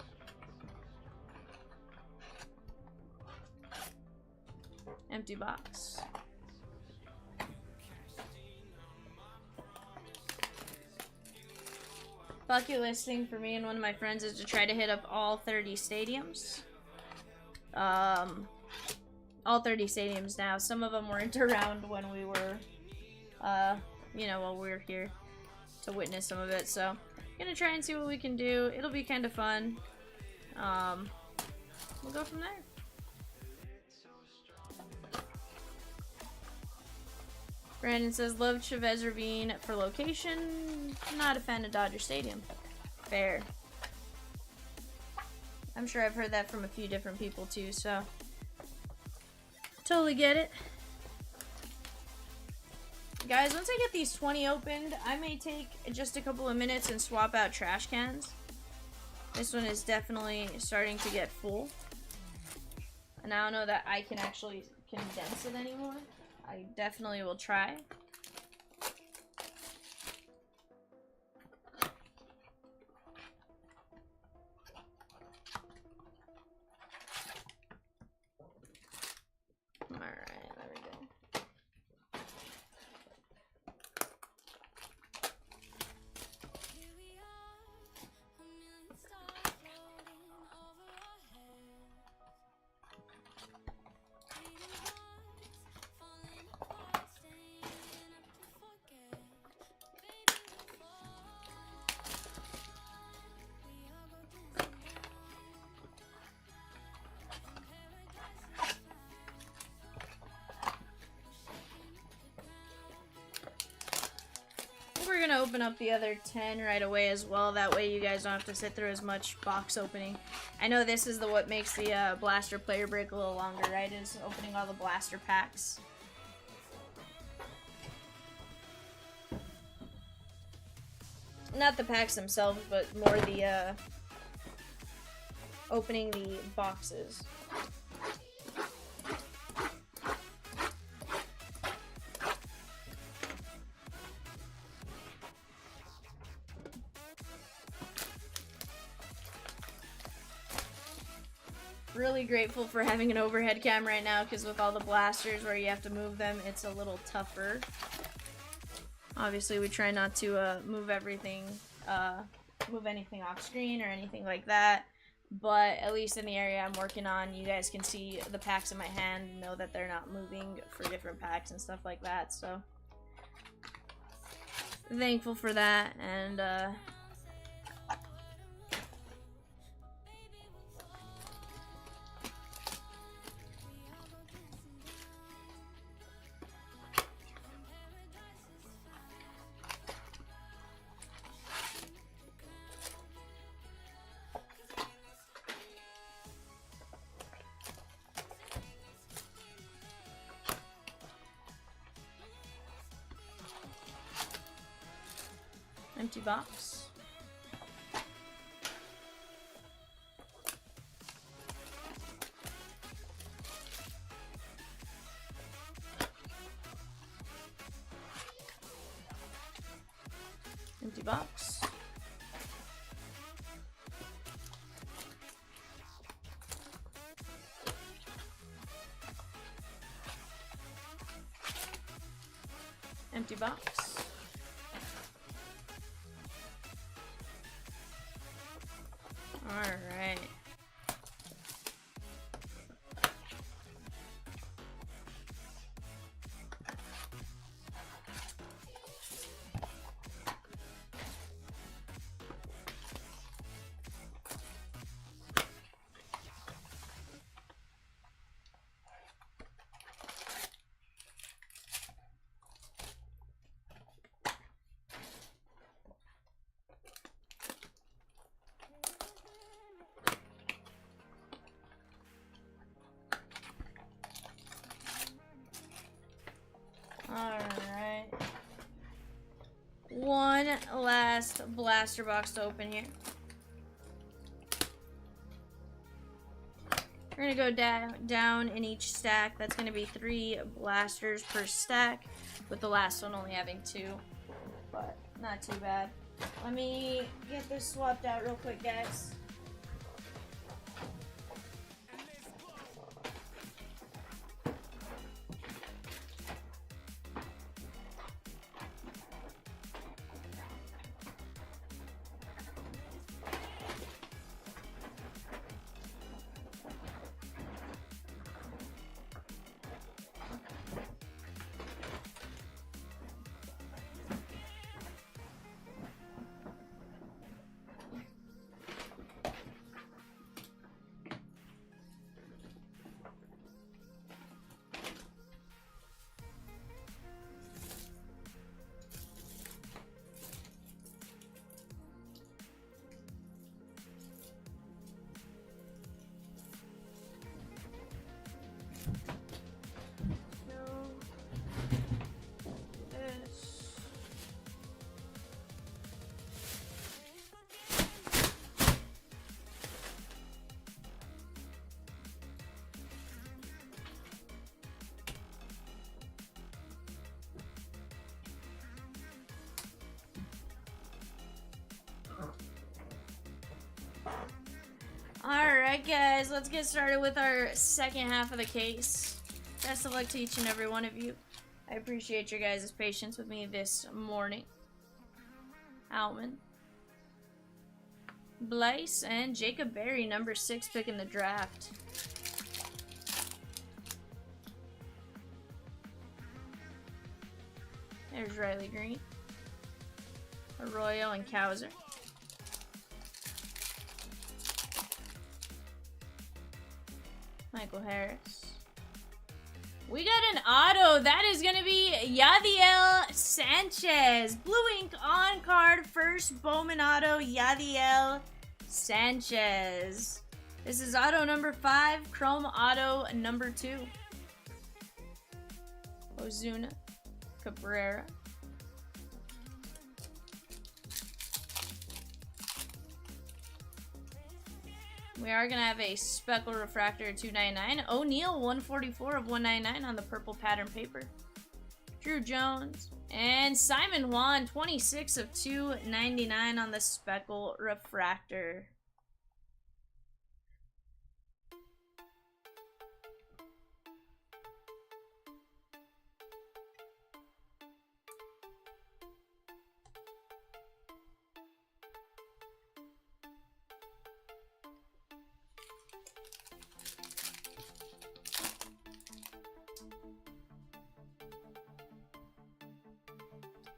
Empty box. Bucket list thing for me and one of my friends is to try to hit up all 30 stadiums. All 30 stadiums now. Some of them weren't around when we were, while we were here to witness some of it. So, I'm gonna try and see what we can do. It'll be kind of fun. We'll go from there. Brandon says, love Chavez Ravine for location. Not a fan of Dodger Stadium. Fair. I'm sure I've heard that from a few different people too, so totally get it. Guys, once I get these 20 opened, I may take just a couple of minutes and swap out trash cans. This one is definitely starting to get full. And I don't know that I can actually condense it anymore. I definitely will try. We're gonna open up the other 10 right away as well. That way you guys don't have to sit through as much box opening. I know this is what makes the blaster player break a little longer, right? Is opening all the blaster packs. Not the packs themselves, but more the opening the boxes. Really grateful for having an overhead cam right now, because with all the blasters where you have to move them, it's a little tougher. Obviously, we try not to move everything, move anything off screen or anything like that. But at least in the area I'm working on, you guys can see the packs in my hand and know that they're not moving for different packs and stuff like that. So thankful for that, and empty box. Empty box. Empty box. Alright. Alright. One last blaster box to open here. We're gonna go down in each stack. That's gonna be 3 blasters per stack, with the last one only having 2. But not too bad. Let me get this swapped out real quick, guys. Alright guys, let's get started with our second half of the case. Best of luck to each and every one of you. I appreciate your guys' patience with me this morning. Outman, Blyce, and Jacob Berry, number 6 pick in the draft. There's Riley Green, Arroyo, and Cowser. Michael Harris. We got an auto. That is going to be Yadiel Sanchez. Blue ink on card. First Bowman auto, Yadiel Sanchez. This is auto number 5. Chrome auto number 2. Ozuna. Cabrera. We are going to have a speckle refractor 299. O'Neal 144 of 199 on the purple pattern paper. Drew Jones. And Simon Juan 26 of 299 on the speckle refractor.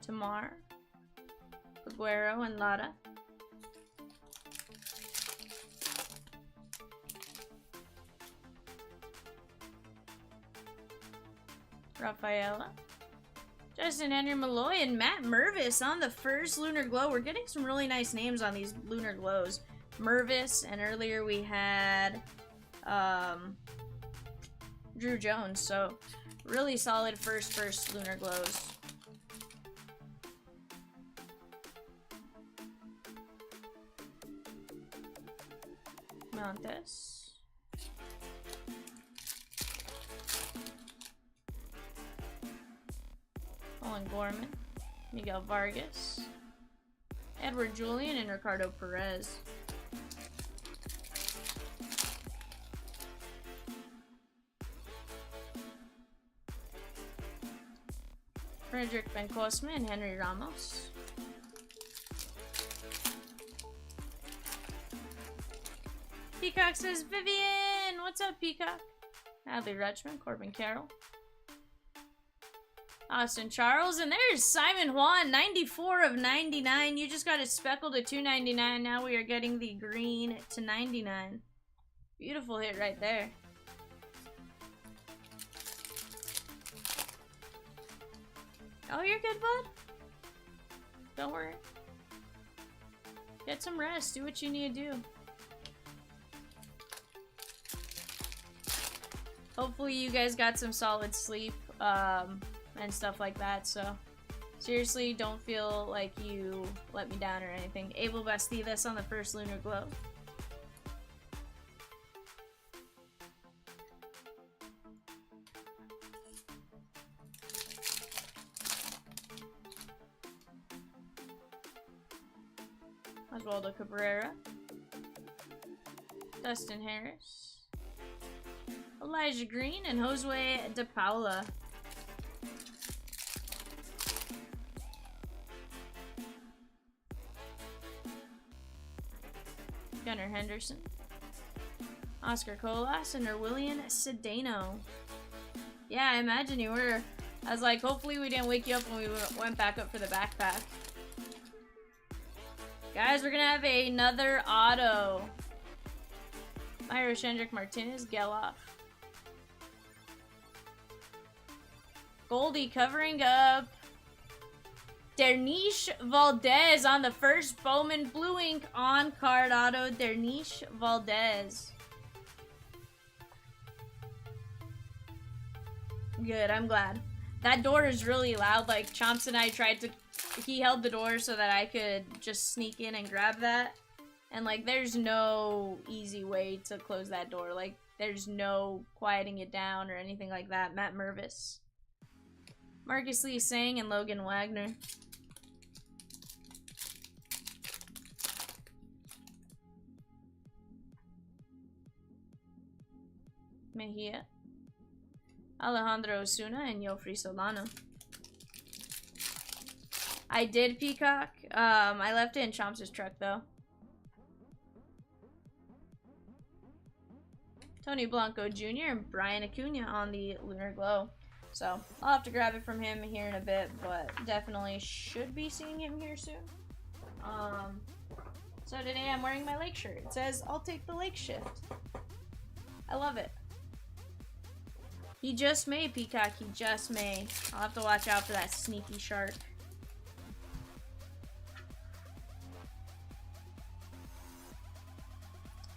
Tamar, Aguero, and Lara. Rafaela. Justin Henry Malloy and Matt Mervis on the first Lunar Glow. We're getting some really nice names on these Lunar Glows. Mervis, and earlier we had Drew Jones. So really solid first Lunar Glows. Montes. Owen Gorman. Miguel Vargas. Edward Julian and Ricardo Perez. Frederick Bencosme and Henry Ramos. Peacock says, Vivian! What's up, Peacock? Adley Rutschman, Corbin Carroll. Austin Charles, and there's Simon Juan, 94 of 99. You just got a speckle to 299. Now we are getting the green to 99. Beautiful hit right there. Oh, you're good, bud? Don't worry. Get some rest. Do what you need to do. Hopefully you guys got some solid sleep and stuff like that. So seriously, don't feel like you let me down or anything. Abel Bastidas on the first Lunar Glow. Oswaldo Cabrera. Dustin Harris. Elijah Green and Josue De Paula. Gunnar Henderson. Oscar Colas and Erwillian Cedeno. Yeah, I imagine you were. I was like, hopefully we didn't wake you up when we went back up for the backpack. Guys, we're gonna have another auto. Myro Shendrick Martinez, Geloff. Goldie covering up Dernish Valdez on the first Bowman Blue Ink on card auto. Dernish Valdez. Good, I'm glad. That door is really loud. Like, Chomps and I tried to... He held the door so that I could just sneak in and grab that. And, like, there's no easy way to close that door. Like, there's no quieting it down or anything like that. Matt Mervis. Marcus Lee Sang and Logan Wagner. Mejia, Alejandro Osuna, and Yofri Solano. I did Peacock. I left it in Chomps' truck though. Tony Blanco Jr. and Brian Acuna on the Lunar Glow. So, I'll have to grab it from him here in a bit, but definitely should be seeing him here soon. So today I'm wearing my lake shirt. It says, I'll take the lake shift. I love it. He just may, Peacock. He just may. I'll have to watch out for that sneaky shark.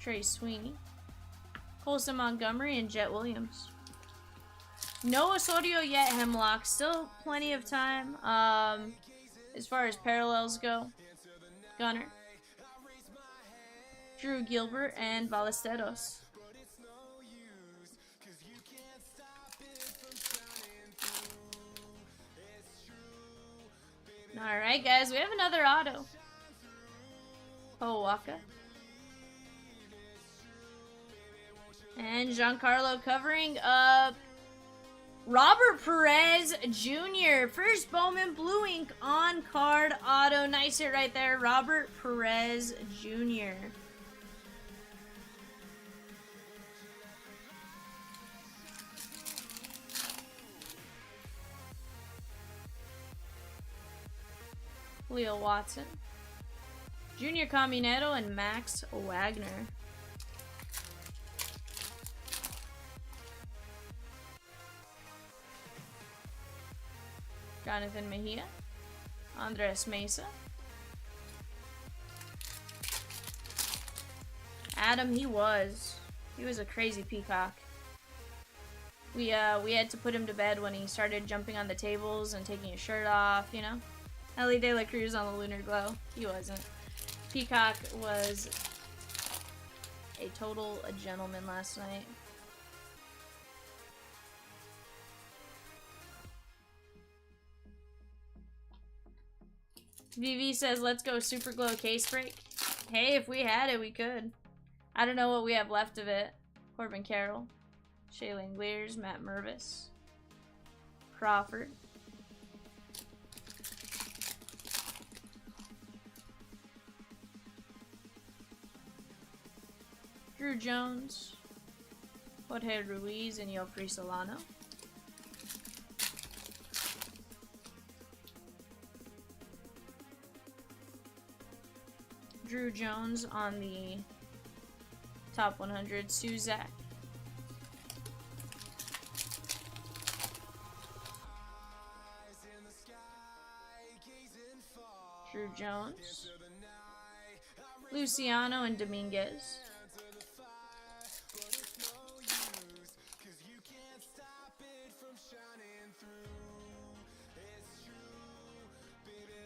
Trey Sweeney. Colson Montgomery and Jet Williams. No Osorio yet, Hemlock. Still plenty of time. As far as parallels go. Gunner. Drew Gilbert and Ballesteros. Alright, guys. We have another auto. Powaka. And Giancarlo covering up Robert Perez Jr. First Bowman Blue Ink on card auto. Nice hit right there. Robert Perez Jr. Leo Watson. Junior Caminero and Max Wagner. Jonathan Mejia, Andres Mesa, Adam. He was a crazy peacock. We had to put him to bed when he started jumping on the tables and taking his shirt off. You know, Ellie De La Cruz on the Lunar Glow. He wasn't. Peacock was a gentleman last night. VV says, let's go Super Glow case break. Hey, if we had it, we could. I don't know what we have left of it. Corbin Carroll. Shailene Lears. Matt Mervis. Crawford. Drew Jones. Jorge Ruiz and Yofri Solano. Drew Jones on the top 100. Suzak. Drew Jones. Luciano and Dominguez.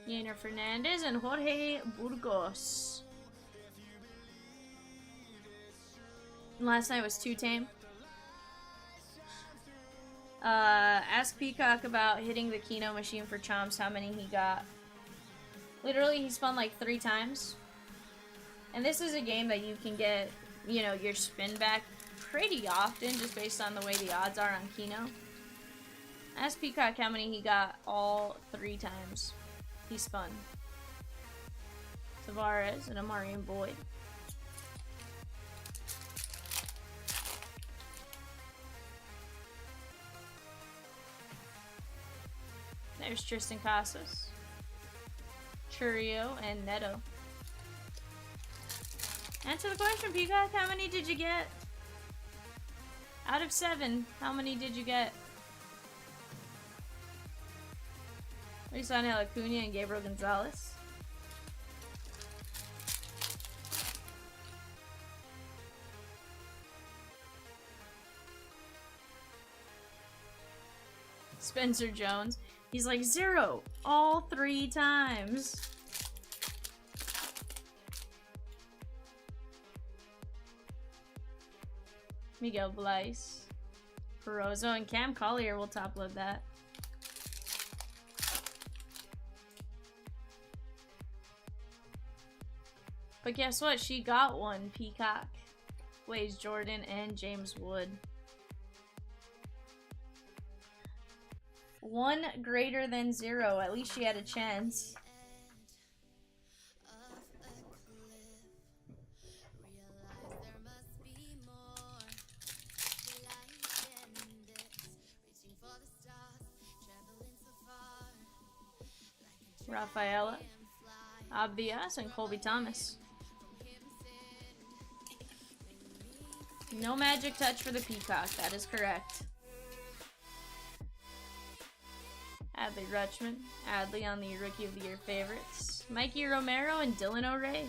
Yainer Fernandez and Jorge Burgos. And last night was too tame. Ask Peacock about hitting the Keno machine for Chomps, how many he got. Literally, he spun like 3 times. And this is a game that you can get, you know, your spin back pretty often, just based on the way the odds are on Keno. Ask Peacock how many he got all 3 times he spun. Tavares and Amarian Boyd. There's Tristan Casas, Churio, and Neto. Answer the question, Peacock. How many did you get? Out of 7, how many did you get? Luisano Acuna and Gabriel Gonzalez. Spencer Jones. He's like 0 all 3 times. Miguel Blais. Perozo and Cam Collier will top load that. But guess what? She got one, Peacock. Blaze Jordan and James Wood. 1 greater than 0. At least she had a chance. Rafaela, Abdias, and Colby Thomas. No magic touch for the Peacock. That is correct. Adley Rutschman. Adley on the Rookie of the Year favorites. Mikey Romero and Dylan O'Ray.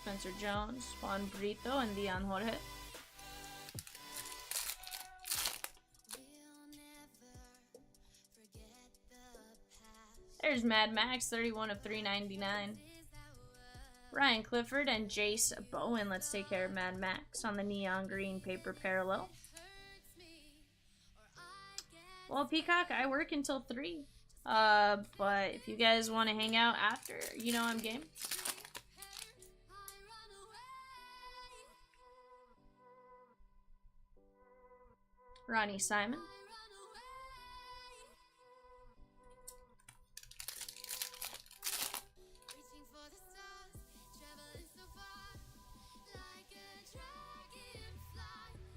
Spencer Jones, Juan Brito, and Dion Jorge. There's Mad Max, 31 of 399. Ryan Clifford and Jace Bowen. Let's take care of Mad Max on the neon green paper parallel. Well, Peacock, I work until 3. But if you guys want to hang out after, you know I'm game. Ronnie Simon.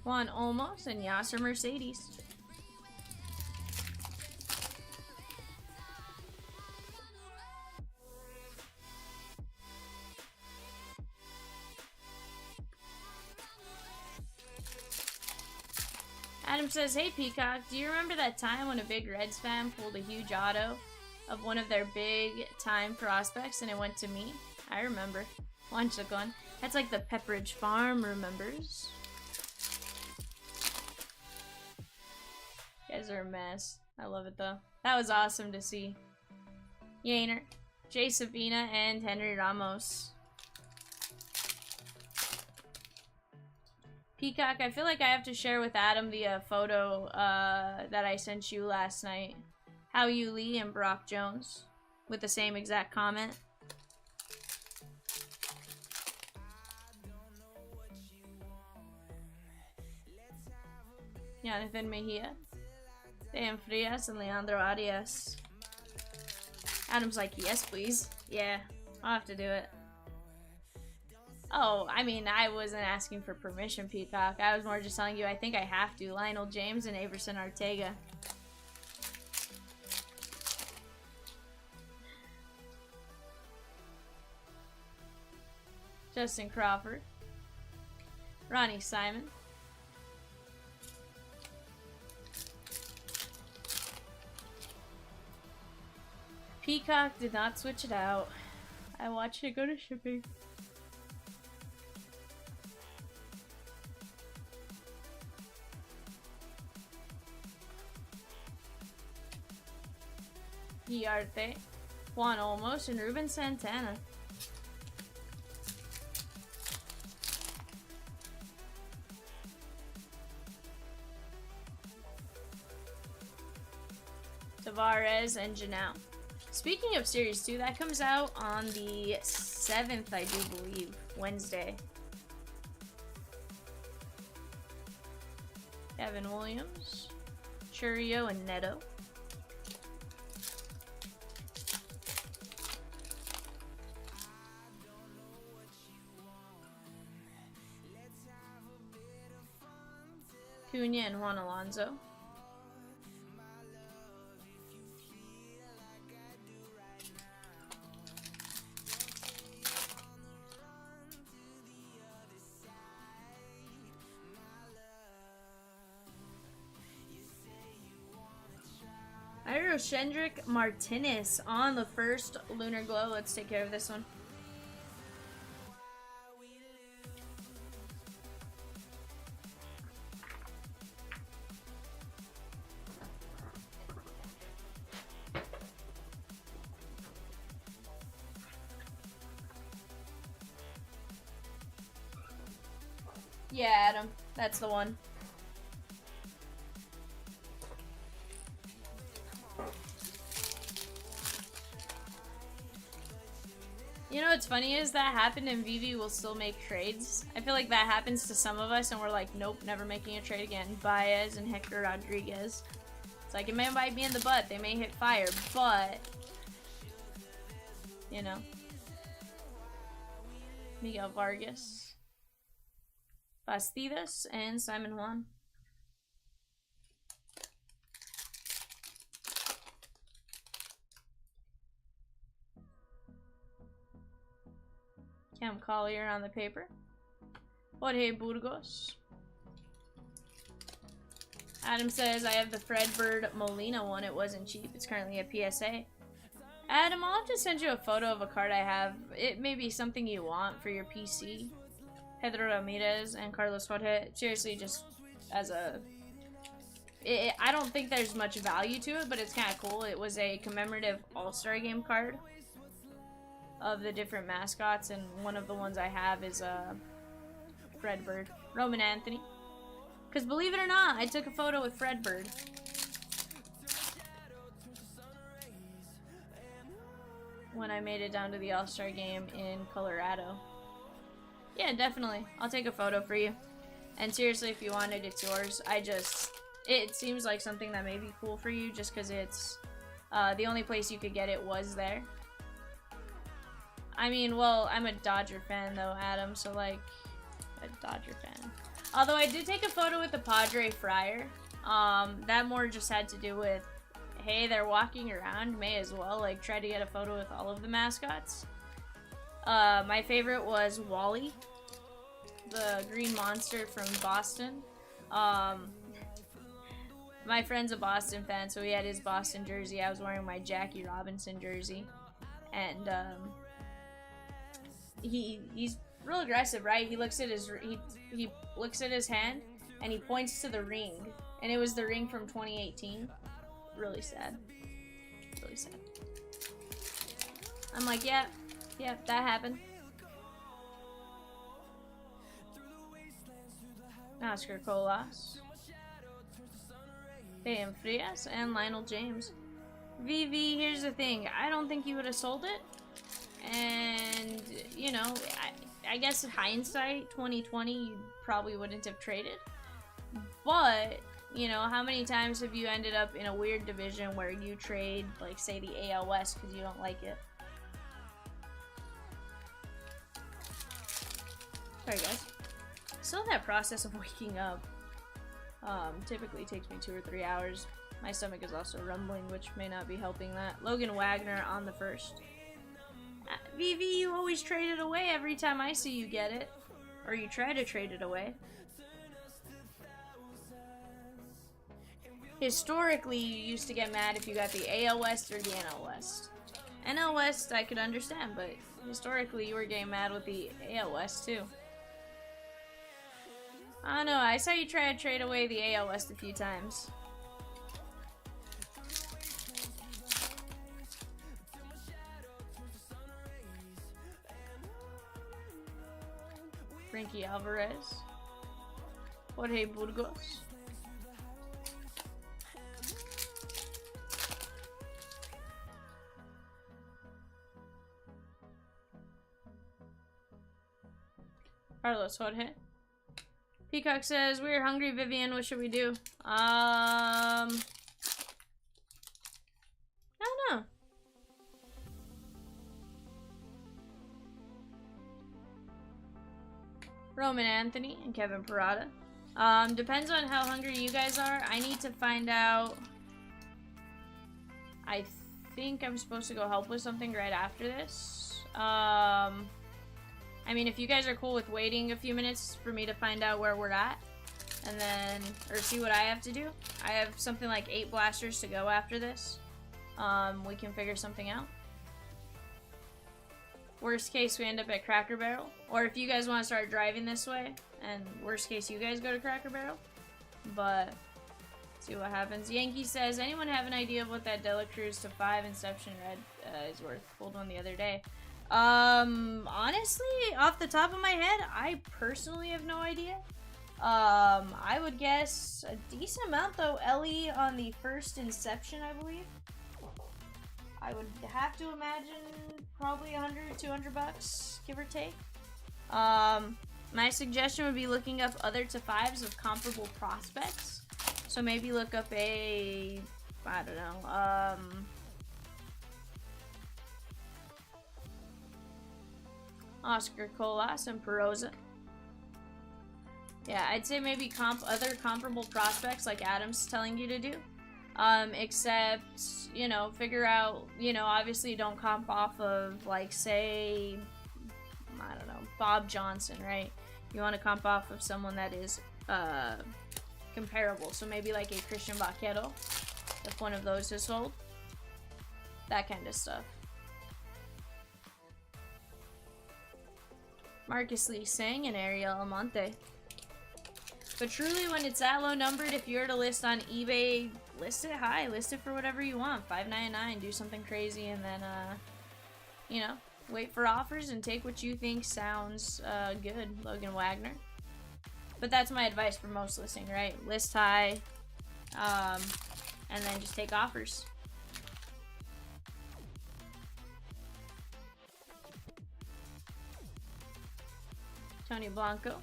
Juan Olmos and Yasser Mercedes. Adam says, hey Peacock, do you remember that time when a big Reds fan pulled a huge auto of one of their big time prospects and it went to me? I remember. One took on. That's like the Pepperidge Farm remembers. You guys are a mess. I love it though. That was awesome to see. Yainer, Jay Sabina, and Henry Ramos. Peacock, I feel like I have to share with Adam the photo that I sent you last night. How You Lee and Brock Jones with the same exact comment. Jonathan Mejia, Dan Frias, and Leandro Arias. Adam's like, yes, please. Yeah, I'll have to do it. Oh, I mean, I wasn't asking for permission, Peacock. I was more just telling you I think I have to. Lionel James and Averson Ortega. Justin Crawford. Ronnie Simon. Peacock did not switch it out. I watched it go to shipping. Guiarte, Juan Olmos, and Ruben Santana. Tavares and Janelle. Speaking of Series 2, that comes out on the 7th, I do believe, Wednesday. Kevin Williams, Churio, and Neto. Cunha and Juan Alonso. Iro Shendrick Martinez on the first Lunar Glow. Let's take care of this one. Yeah, Adam. That's the one. You know what's funny is that happened and Vivi will still make trades. I feel like that happens to some of us and we're like, nope, never making a trade again. Baez and Hector Rodriguez. It's like, it may bite me in the butt, they may hit fire, but, you know. Miguel Vargas, Bastidas, and Simon Juan. Cam Collier on the paper. Jorge Burgos. Adam says, I have the Fredbird Molina one. It wasn't cheap. It's currently a PSA. Adam, I'll have to send you a photo of a card I have. It may be something you want for your PC. Pedro Ramirez and Carlos Jorge. Seriously, just as a... I don't think there's much value to it, but it's kind of cool. It was a commemorative All-Star Game card of the different mascots, and one of the ones I have is Fredbird. Roman Anthony. Because believe it or not, I took a photo with Fredbird. When I made it down to the All-Star Game in Colorado. Yeah, definitely. I'll take a photo for you. And seriously, if you want it, it's yours. It seems like something that may be cool for you just because it's the only place you could get it was there. I mean, well, I'm a Dodger fan though, Adam, so like, a Dodger fan. Although I did take a photo with the Padre Friar. That more just had to do with, hey, they're walking around, may as well, like, try to get a photo with all of the mascots. My favorite was Wally, the green monster from Boston. My friend's a Boston fan, so he had his Boston jersey. I was wearing my Jackie Robinson jersey. And, he's real aggressive, right? He looks at his he looks at his hand and he points to the ring, and it was the ring from 2018. Really sad. Really sad. I'm like, yeah, that happened. Oscar Colas, Payam Frias, and Lionel James. VV, here's the thing. I don't think you would have sold it. And, you know, I guess hindsight, 2020, you probably wouldn't have traded. But, you know, how many times have you ended up in a weird division where you trade, like, say, the AL West because you don't like it? Sorry, guys. Still that process of waking up. Typically takes me 2 or 3 hours. My stomach is also rumbling, which may not be helping that. Logan Wagner on the first. VV, you always trade it away every time I see you get it. Or you try to trade it away. Historically, you used to get mad if you got the AL West or the NL West. NL West, I could understand, but historically, you were getting mad with the AL West, too. I don't know, I saw you try to trade away the AL West a few times. Frankie Alvarez. Jorge Burgos. Carlos Jorge. Peacock says, we're hungry, Vivian. What should we do? I don't know. Roman Anthony and Kevin Parada. Depends on how hungry you guys are. I need to find out. I think I'm supposed to go help with something right after this. I mean, if you guys are cool with waiting a few minutes for me to find out where we're at, and then, or see what I have to do. I have something like 8 blasters to go after this. We can figure something out. Worst case, we end up at Cracker Barrel. Or if you guys want to start driving this way, and worst case, you guys go to Cracker Barrel. But, see what happens. Yankee says, anyone have an idea of what that Dela Cruz to 5 Inception Red is worth? Pulled one the other day. Honestly, off the top of my head, I personally have no idea. I would guess a decent amount, though. Ellie on the first Inception, I believe. I would have to imagine probably 100, 200 bucks, give or take. My suggestion would be looking up other to fives of comparable prospects. So maybe look up a, I don't know, Oscar Colas and Peroza. Yeah, I'd say maybe other comparable prospects like Adam's telling you to do. Except, you know, figure out, you know, obviously don't comp off of, like, say, I don't know, Bob Johnson, right? You want to comp off of someone that is, comparable. So maybe like a Christian Vaquero, if one of those is sold. That kind of stuff. Marcus Lee Singh and Ariel Almonte. But truly, when it's that low numbered, if you were to list on eBay, list it high. List it for whatever you want. $5.99, do something crazy, and then, you know, wait for offers and take what you think sounds good. Logan Wagner. But that's my advice for most listing, right? List high, and then just take offers. Tony Blanco.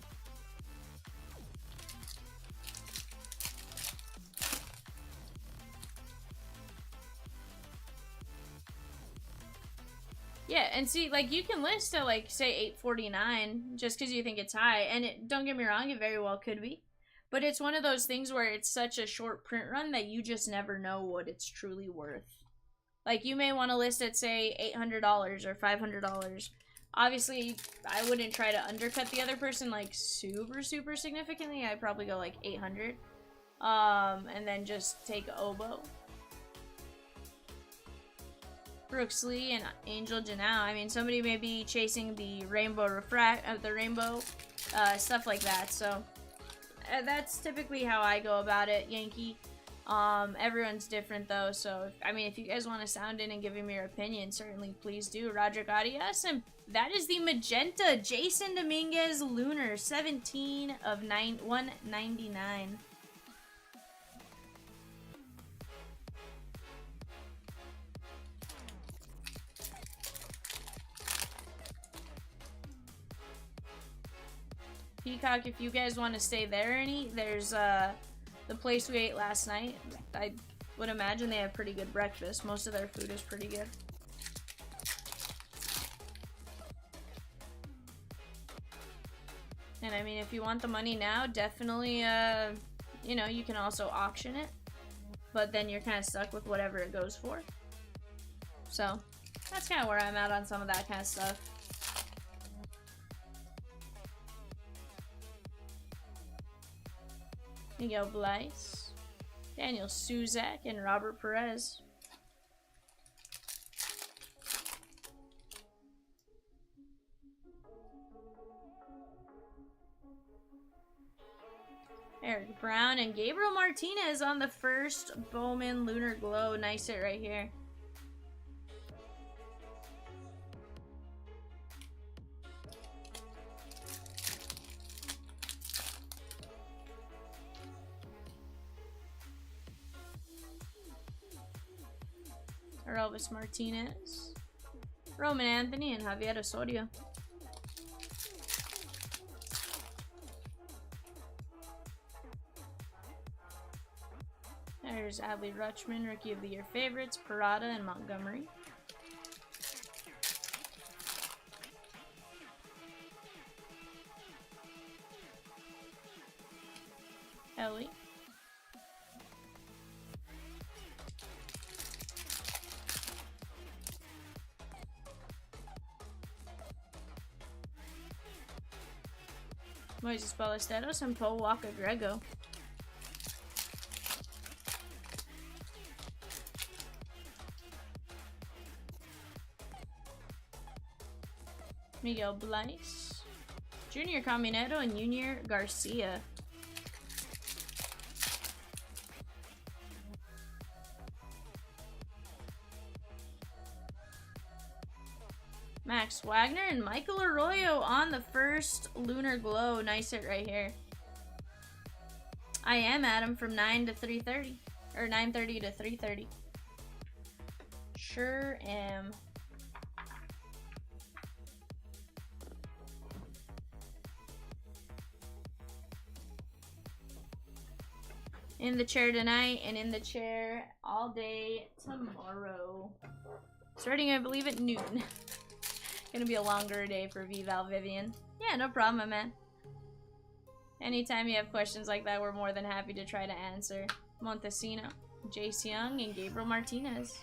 Yeah, and see, like, you can list at, like, say, $8.49 just because you think it's high, and don't get me wrong, it very well could be. But it's one of those things where it's such a short print run that you just never know what it's truly worth. Like, you may want to list at, say, $800 or $500. Obviously, I wouldn't try to undercut the other person, like, super, super significantly. I'd probably go, like, $800. And then just take Oboe. Brooks Lee and Angel Janau. I mean, somebody may be chasing the rainbow stuff like that. So that's typically how I go about it, Yankee. Everyone's different though. So I mean, if you guys want to sound in and give him your opinion, certainly please do. Roderick Arias, and that is the magenta Jason Dominguez Lunar 17 of 199. Peacock, if you guys want to stay there and eat, there's the place we ate last night. I would imagine they have pretty good breakfast. Most of their food is pretty good. And I mean, if you want the money now, definitely, you know, you can also auction it. But then you're kind of stuck with whatever it goes for. So, that's kind of where I'm at on some of that kind of stuff. Miguel Blyce, Daniel Suzak, and Robert Perez. Eric Brown and Gabriel Martinez on the first Bowman Lunar Glow. Nice hit right here. Elvis Martinez, Roman Anthony, and Javier Osorio. There's Adley Rutschman, Rookie of the Year favorites, Parada, and Montgomery. Ellie. Moises Ballesteros and Paul Walker Grego. Miguel Blyce, Junior Caminero, and Junior Garcia. Max Wagner and Michael Arroyo on the first Lunar Glow. Nice hit right here. I am Adam from 9 to 3:30. Or 9:30 to 3:30. Sure am. In the chair tonight and in the chair all day tomorrow. Starting, I believe, at noon. Gonna be a longer day for VVal Vivian. Yeah, no problem, man. Anytime you have questions like that, we're more than happy to try to answer. Montesino, Jace Young, and Gabriel Martinez.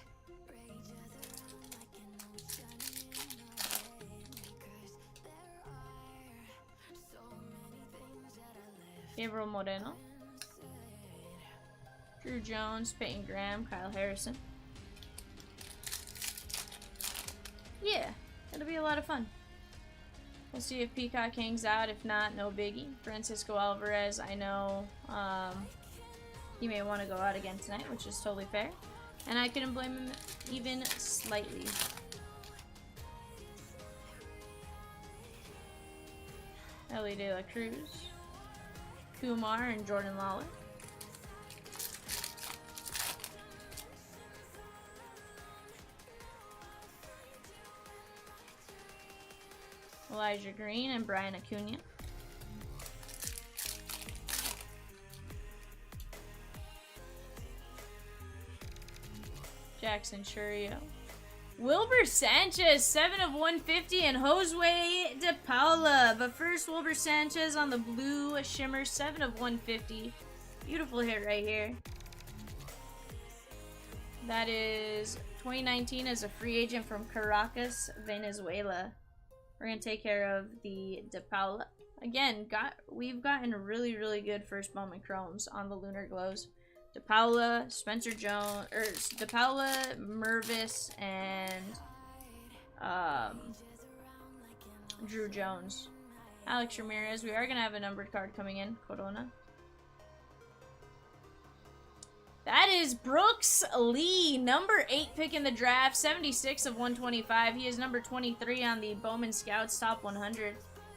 Gabriel Moreno. Drew Jones, Peyton Graham, Kyle Harrison. Yeah, it'll be a lot of fun. We'll see if Peacock hangs out. If not, no biggie. Francisco Alvarez, I know he may want to go out again tonight, which is totally fair. And I couldn't blame him even slightly. Ellie De La Cruz, Kumar, and Jordan Lawler. Elijah Green and Brian Acuna. Jackson Churio. Wilbur Sanchez, 7 of 150, and Josue De Paula. But first, Wilbur Sanchez on the blue shimmer, 7 of 150. Beautiful hit right here. That is 2019 as a free agent from Caracas, Venezuela. We're going to take care of the De Paula. Again, we've gotten really, really good first moment chromes on the Lunar Glows. De Paula, Spencer Jones, or De Paula, Mervis, and Drew Jones. Alex Ramirez. We are going to have a numbered card coming in. Corona. That is Brooks Lee, number 8 pick in the draft, 76 of 125. He is number 23 on the Bowman Scouts Top 100.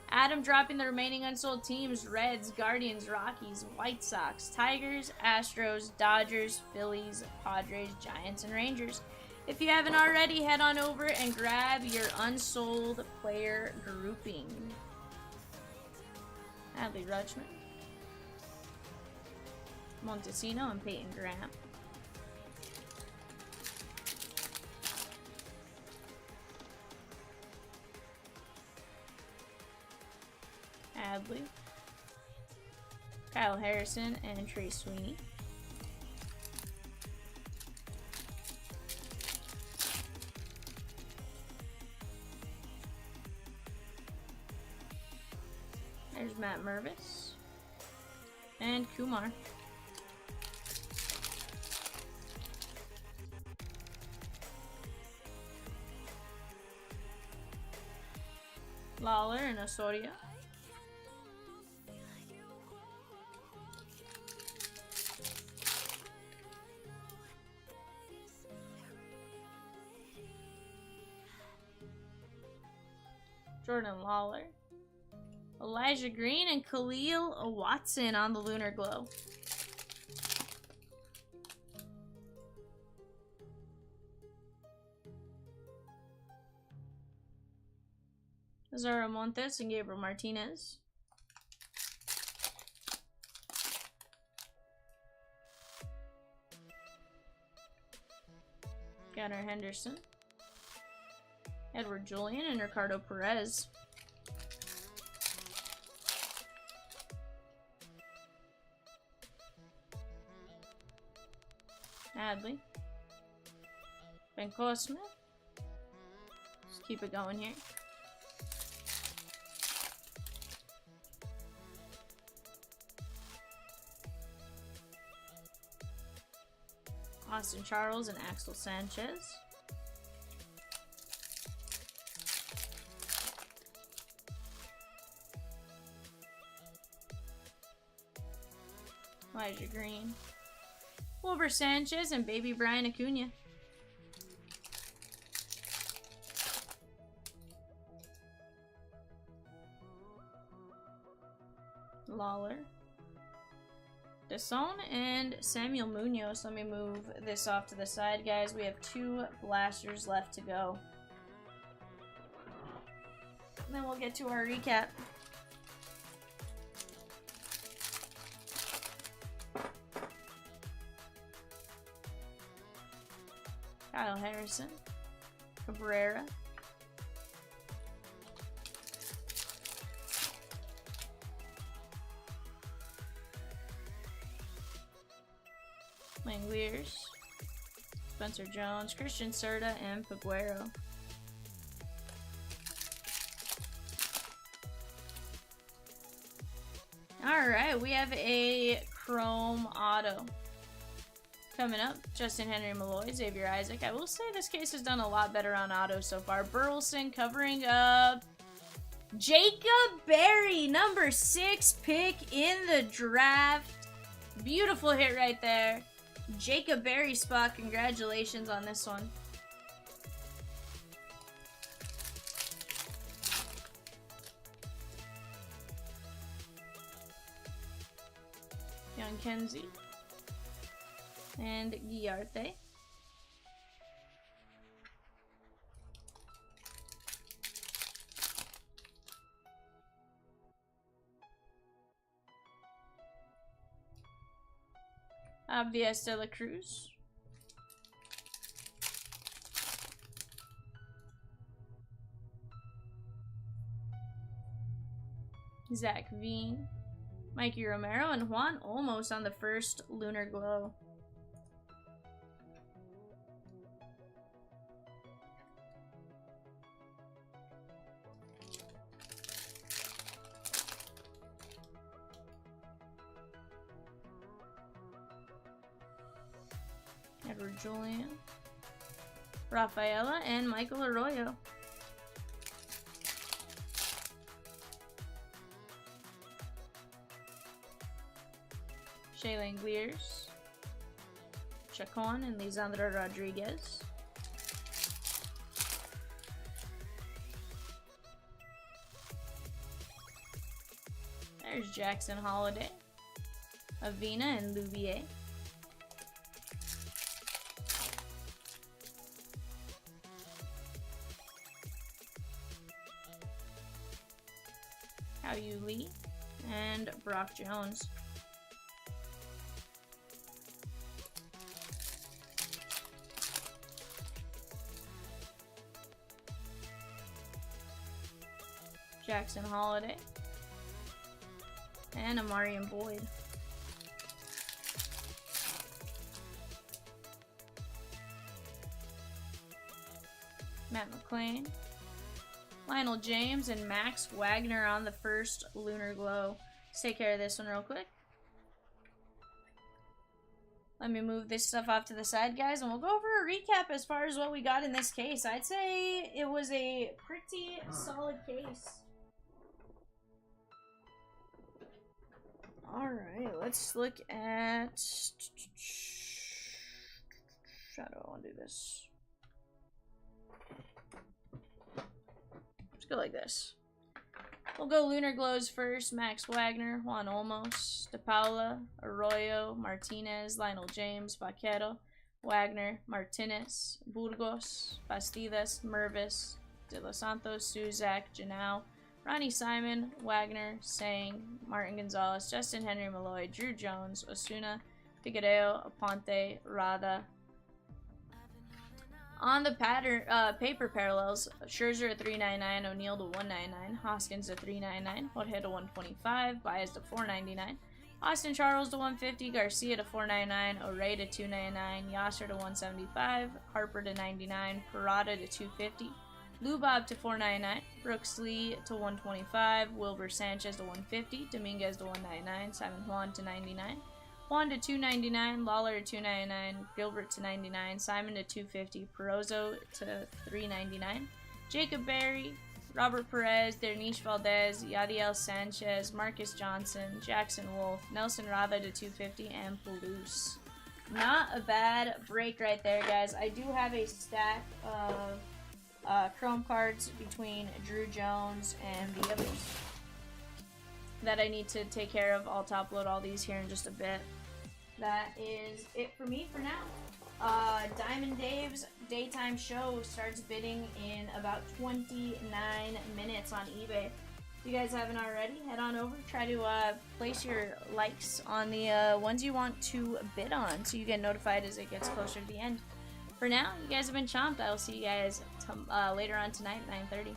Adam dropping the remaining unsold teams: Reds, Guardians, Rockies, White Sox, Tigers, Astros, Dodgers, Phillies, Padres, Giants, and Rangers. If you haven't already, head on over and grab your unsold player grouping. Adley Rutschman, Montesino, and Peyton Graham. Adley, Kyle Harrison, and Trey Sweeney. There's Matt Mervis and Kumar. Lawler and Osorio. Jordan Lawler. Elijah Green and Khalil Watson on the Lunar Glow. Zara Montes and Gabriel Martinez. Gunnar Henderson. Edward Julian and Ricardo Perez. Adley. Ben Cosme. Just keep it going here. Austin Charles and Axel Sanchez. Elijah Green. Wilbur Sanchez and baby Brian Acuna. Lawler. Deson and Samuel Munoz. Let me move this off to the side, guys. We have 2 blasters left to go. And then we'll get to our recap. Kyle Harrison. Cabrera. Langeliers, Spencer Jones, Christian Serta, and Peguero. Alright, we have a Chrome Auto. Coming up, Justin Henry Malloy, Xavier Isaac. I will say this case has done a lot better on auto so far. Burleson covering up Jacob Berry, number 6 pick in the draft. Beautiful hit right there. Jacob Berry spot, congratulations on this one. Young Kenzie. And Guillarte. Obvious de la Cruz. Zach Veen. Mikey Romero and Juan almost on the first Lunar Glow. Edward Julian, Rafaela, and Michael Arroyo. Shea Langeliers, Chacon, and Lisandro Rodriguez. There's Jackson Holiday, Avina, and Louvier. Yu Lee and Brock Jones. Jackson Holiday and Amarian Boyd. Matt McClain, Lionel James, and Max Wagner on the first Lunar Glow. Let's take care of this one real quick. Let me move this stuff off to the side, guys, and we'll go over a recap as far as what we got in this case. I'd say it was a pretty solid case. Alright, let's look at... How do I want to do this? Go like this. We'll go Lunar Glows first. Max Wagner, Juan Olmos, De Paula, Arroyo, Martinez, Lionel James, Vaquero, Wagner, Martinez, Burgos, Bastidas, Mervis, De Los Santos, Suzak, Janau, Ronnie Simon, Wagner, Sang, Martin Gonzalez, Justin Henry Malloy, Drew Jones, Osuna, Figueiredo, Aponte, Rada. On the paper parallels, Scherzer at 399, O'Neal to 199, Hoskins to 399, Jorge to 125, Baez to 499, Austin Charles to 150, Garcia to 499, O'Ray to 299, Yasser to 175, Harper to 99, Parada to 250, Lou Bob to 499, Brooks Lee to 125, Wilbur Sanchez to 150, Dominguez to 199, Simon Juan to 99, Juan to 299, Lawler to 299, Gilbert to 99, Simon to 250, Perozzo to 399, Jacob Berry, Robert Perez, Dernish Valdez, Yadiel Sanchez, Marcus Johnson, Jackson Wolf, Nelson Rada to 250, and Palouse. Not a bad break right there, guys. I do have a stack of Chrome cards between Drew Jones and the others. that I need to take care of. I'll top load all these here in just a bit. That is it for me for now. Diamond Dave's daytime show starts bidding in about 29 minutes on eBay. If you guys haven't already, head on over. Try to place your likes on the ones you want to bid on so you get notified as it gets closer to the end. For now, you guys have been chomped. I will see you guys later on tonight at 9:30.